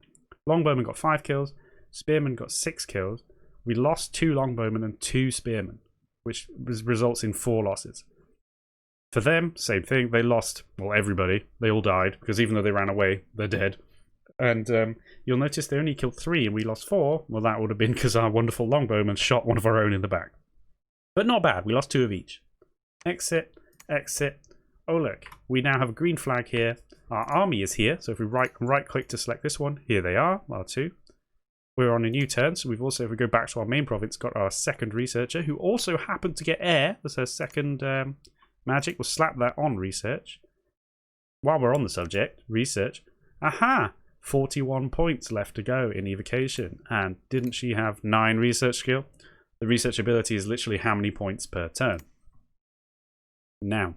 Longbowman got 5 kills. Spearmen got 6 kills. We lost 2 longbowmen and 2 spearmen, which results in 4 losses. For them, same thing. They lost, well, everybody. They all died, because even though they ran away, they're dead. And you'll notice they only killed 3 and we lost 4. Well, that would have been because our wonderful longbowman shot one of our own in the back. But not bad. We lost 2 of each. Exit, exit. Oh, look. We now have a green flag here. Our army is here. So if we right-click to select this one, here they are, our 2. We're on a new turn, so we've also, if we go back to our main province, got our second researcher, who also happened to get air. That's her second magic. We'll slap that on research. While we're on the subject, research. Aha! 41 points left to go in evocation. And didn't she have 9 research skill? The research ability is literally how many points per turn. Now,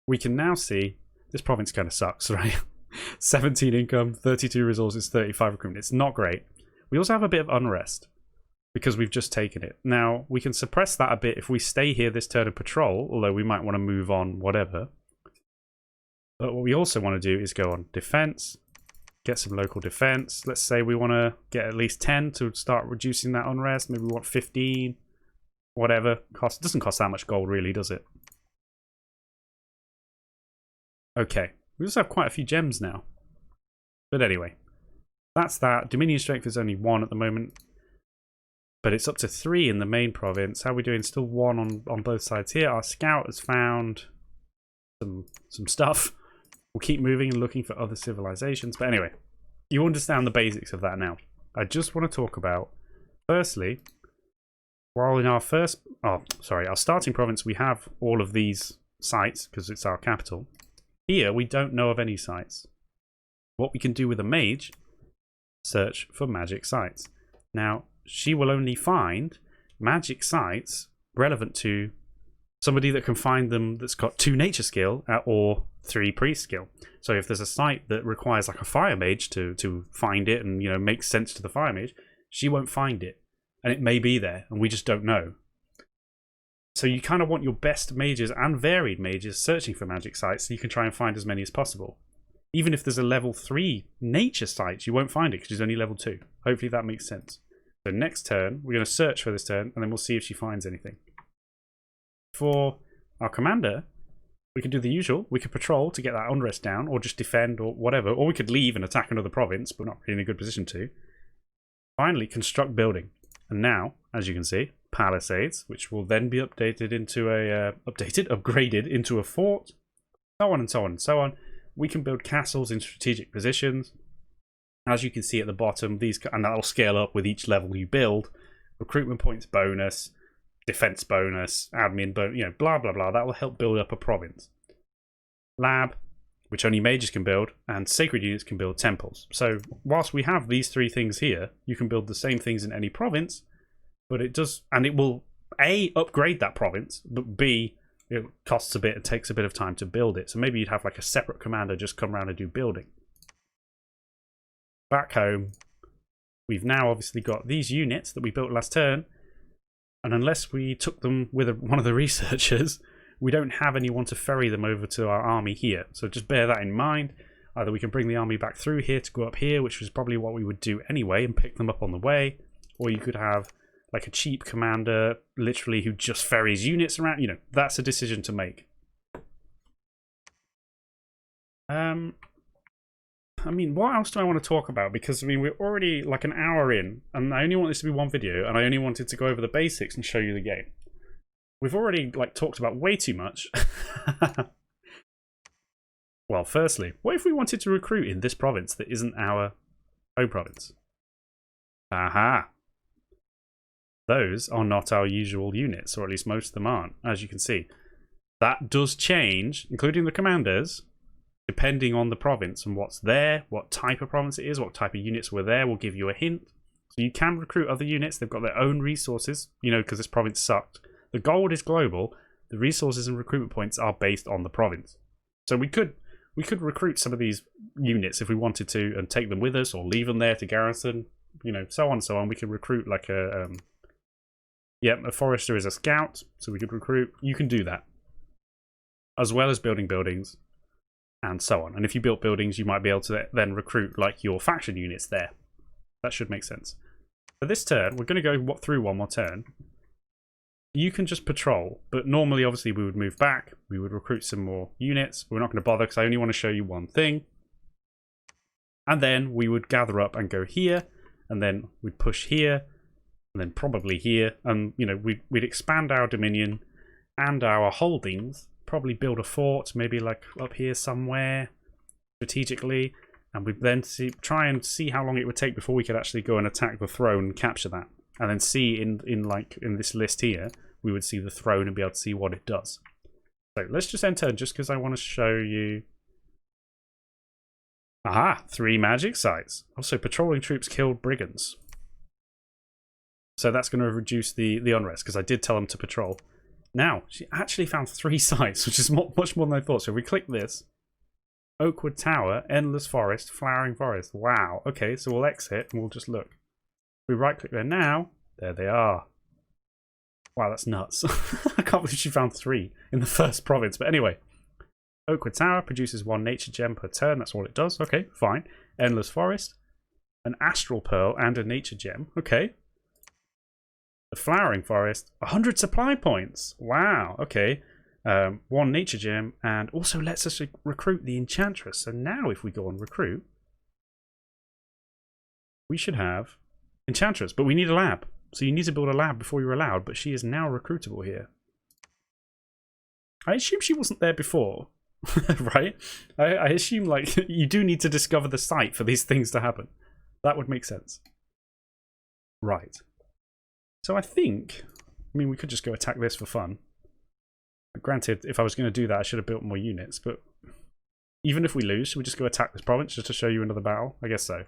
we can now see this province kind of sucks, right? 17 income, 32 resources, 35 recruitment. It's not great. We also have a bit of unrest because we've just taken it. Now, we can suppress that a bit if we stay here this turn and patrol, although we might want to move on, whatever. But what we also want to do is go on defense, get some local defense. Let's say we want to get at least 10 to start reducing that unrest. Maybe we want 15, whatever. It doesn't cost that much gold, really, does it? Okay. We also have quite a few gems now. But anyway, that's that. Dominion strength is only 1 at the moment. But it's up to 3 in the main province. How are we doing? Still 1 on both sides here. Our scout has found some stuff. We'll keep moving and looking for other civilizations. But anyway, you understand the basics of that now. I just want to talk about, firstly, while in our our starting province, we have all of these sites because it's our capital. Here, we don't know of any sites. What we can do with a mage, search for magic sites. Now, she will only find magic sites relevant to somebody that can find them that's got 2 nature skill or 3 priest skill. So if there's a site that requires like a fire mage to find it and, you know, makes sense to the fire mage, she won't find it. And it may be there, and we just don't know. So you kind of want your best mages and varied mages searching for magic sites so you can try and find as many as possible. Even if there's a level 3 nature site, you won't find it because she's only level 2. Hopefully that makes sense. So next turn, we're going to search for this turn, and then we'll see if she finds anything. For our commander, we can do the usual. We could patrol to get that unrest down, or just defend, or whatever. Or we could leave and attack another province, but not really in a good position to. Finally, construct building. And now, as you can see, palisades, which will then be updated into a upgraded into a fort, so on and so on and so on. We can build castles in strategic positions. As you can see at the bottom, these, and that'll scale up with each level you build. Recruitment points bonus, defense bonus, admin bonus, blah blah blah. That will help build up a province. Lab, which only mages can build, and sacred units can build temples. So whilst we have these 3 things here, you can build the same things in any province, but it does, and it will A, upgrade that province, but B, it costs a bit, it takes a bit of time to build it. So maybe you'd have like a separate commander just come around and do building. Back home, we've now obviously got these units that we built last turn, and unless we took them with one of the researchers, we don't have anyone to ferry them over to our army here. So just bear that in mind. Either we can bring the army back through here to go up here, which was probably what we would do anyway, and pick them up on the way, or you could have like a cheap commander literally who just ferries units around. That's a decision to make. I mean, what else do I want to talk about? Because, I mean, we're already like an hour in, and I only want this to be one video, and I only wanted to go over the basics and show you the game. We've already, like, talked about way too much. Well, firstly, what if we wanted to recruit in this province that isn't our home province? Aha! Those are not our usual units, or at least most of them aren't, as you can see. That does change, including the commanders, depending on the province and what's there, what type of province it is, what type of units were there will give you a hint. So you can recruit other units. They've got their own resources, because this province sucked. The gold is global. The resources and recruitment points are based on the province. So we could recruit some of these units if we wanted to and take them with us or leave them there to garrison, so on and so on. We could recruit like a forester is a scout, so we could recruit. You can do that. As well as building buildings. And so on. And if you built buildings, you might be able to then recruit like your faction units there. That should make sense. For this turn, we're going to go through one more turn. You can just patrol, but normally, obviously, we would move back. We would recruit some more units. We're not going to bother because I only want to show you one thing. And then we would gather up and go here, and then we'd push here, and then probably here. And, we'd expand our dominion and our holdings. Probably build a fort, maybe like up here somewhere, strategically, and we'd then try and see how long it would take before we could actually go and attack the throne and capture that. And then see in this list here, we would see the throne and be able to see what it does. So let's just enter, just because I want to show you. Aha, 3 magic sites. Also, patrolling troops killed brigands. So that's going to reduce the unrest, because I did tell them to patrol. Now, she actually found 3 sites, which is much more than I thought. So if we click this, Oakwood Tower, Endless Forest, Flowering Forest. Wow. Okay, so we'll exit and we'll just look. If we right click there now, there they are. Wow, that's nuts. I can't believe she found 3 in the first province. But anyway, Oakwood Tower produces 1 nature gem per turn. That's all it does. Okay, fine. Endless Forest, an Astral Pearl and a nature gem. Okay. The Flowering Forest, 100 supply points. Wow, okay. 1 nature gem, and also lets us recruit the Enchantress. So now if we go on recruit, we should have Enchantress, but we need a lab. So you need to build a lab before you're allowed, but she is now recruitable here. I assume she wasn't there before, right? I assume like you do need to discover the site for these things to happen. That would make sense. Right. So I mean, we could just go attack this for fun. Granted, if I was going to do that, I should have built more units, but even if we lose, should we just go attack this province just to show you another battle? I guess so.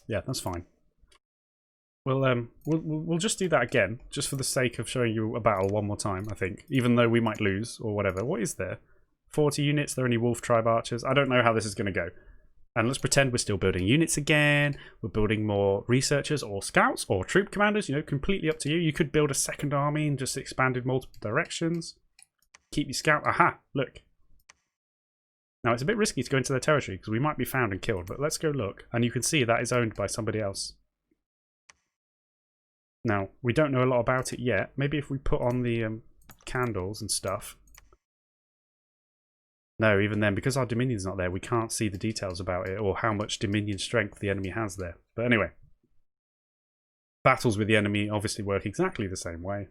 Yeah, that's fine. We'll just do that again, just for the sake of showing you a battle one more time, I think. Even though we might lose, or whatever. What is there? 40 units. They're only wolf tribe archers. I don't know how this is going to go. And let's pretend we're still building units again. We're building more researchers or scouts or troop commanders. You know, completely up to you. You could build a second army and just expand in multiple directions. Keep your scout. Aha, look. Now, it's a bit risky to go into their territory because we might be found and killed. But let's go look. And you can see that is owned by somebody else. Now, we don't know a lot about it yet. Maybe if we put on the candles and stuff. No, even then, because our Dominion's not there, we can't see the details about it or how much Dominion strength the enemy has there. But anyway, battles with the enemy obviously work exactly the same way.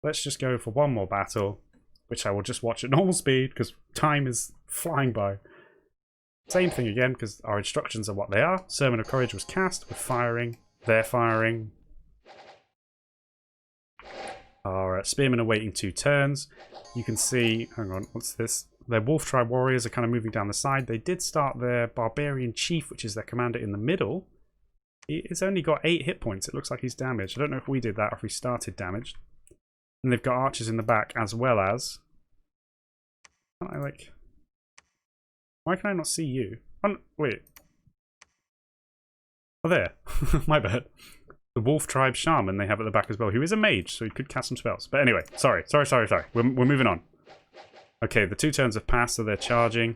Let's just go for one more battle, which I will just watch at normal speed because time is flying by. Same thing again, because our instructions are what they are. Sermon of Courage was cast. We're firing. They're firing. Our spearmen are waiting 2 turns. You can see, hang on, what's this? Their wolf tribe warriors are kind of moving down the side. They did start their barbarian chief, which is their commander, in the middle. He's only got 8 hit points. It looks like he's damaged. I don't know if we did that or if we started damaged. And they've got archers in the back as well as... Can't I like... Why can I not see you? Oh, wait. Oh, there. My bad. The wolf tribe shaman they have at the back as well, who is a mage, so he could cast some spells. But anyway, sorry. We're moving on. Okay, the 2 turns have passed, so they're charging.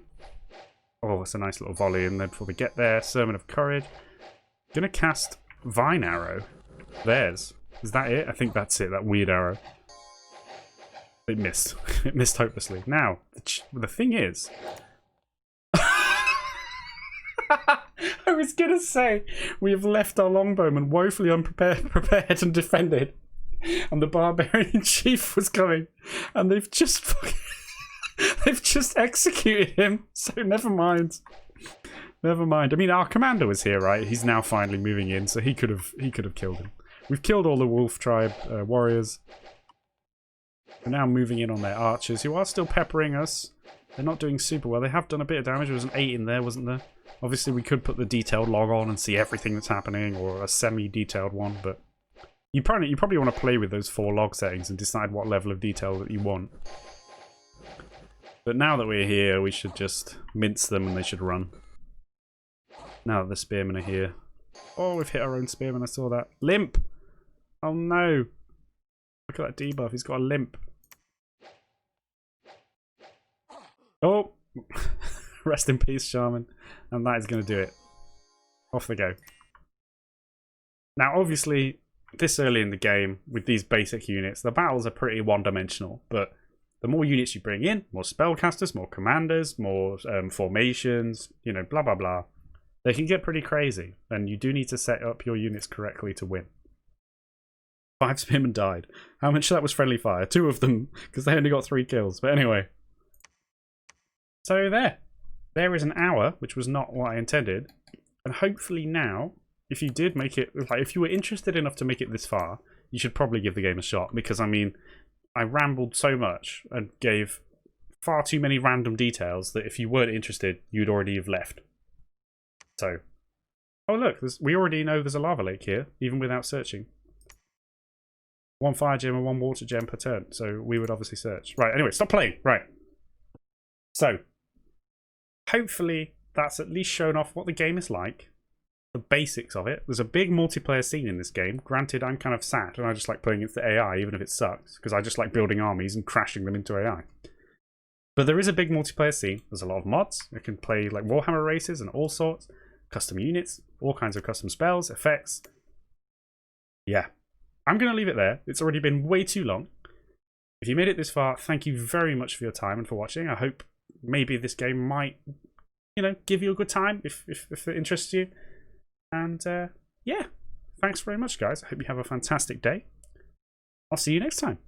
Oh, it's a nice little volley in there before we get there. Sermon of Courage. Gonna cast Vine Arrow. Theirs. Is that it? I think that's it, that weird arrow. It missed. It missed hopelessly. Now, the thing is... I was gonna say, we have left our longbowmen woefully prepared and defended. And the barbarian chief was coming. And they've just fucking... They've just executed him, so never mind. Never mind. I mean, our commander was here, right? He's now finally moving in, so he could have killed him. We've killed all the wolf tribe warriors. We're now moving in on their archers, who are still peppering us. They're not doing super well. They have done a bit of damage. There was an 8 in there, wasn't there? Obviously, we could put the detailed log on and see everything that's happening, or a semi-detailed one, but you probably want to play with those 4 log settings and decide what level of detail that you want. But now that we're here, we should just mince them and they should run. Now that the spearmen are here. Oh, we've hit our own spearmen, I saw that. Limp! Oh no! Look at that debuff, he's got a limp. Oh! Rest in peace, Shaman. And that is going to do it. Off they go. Now, obviously, this early in the game, with these basic units, the battles are pretty one-dimensional, but the more units you bring in, more spellcasters, more commanders, more formations, you know, blah, blah, blah. They can get pretty crazy, and you do need to set up your units correctly to win. 5 spearmen died. How much of that was friendly fire? 2 of them, because they only got 3 kills. But anyway. So there is an hour, which was not what I intended. And hopefully now, if you did make it, like if you were interested enough to make it this far, you should probably give the game a shot. Because, I mean, I rambled so much and gave far too many random details that if you weren't interested, you'd already have left. So, oh look, we already know there's a lava lake here, even without searching. 1 fire gem and 1 water gem per turn, so we would obviously search. Right, anyway, stop playing. Right. So, hopefully that's at least shown off what the game is like. The basics of it. There's a big multiplayer scene in this game. Granted, I'm kind of sad and I just like playing against the AI, even if it sucks, because I just like building armies and crashing them into AI. But there is a big multiplayer scene. There's a lot of mods. You can play like Warhammer races and all sorts. Custom units, all kinds of custom spells, effects. Yeah. I'm going to leave it there. It's already been way too long. If you made it this far, thank you very much for your time and for watching. I hope maybe this game might, you know, give you a good time if it interests you. And yeah, thanks very much, guys. I hope you have a fantastic day. I'll see you next time.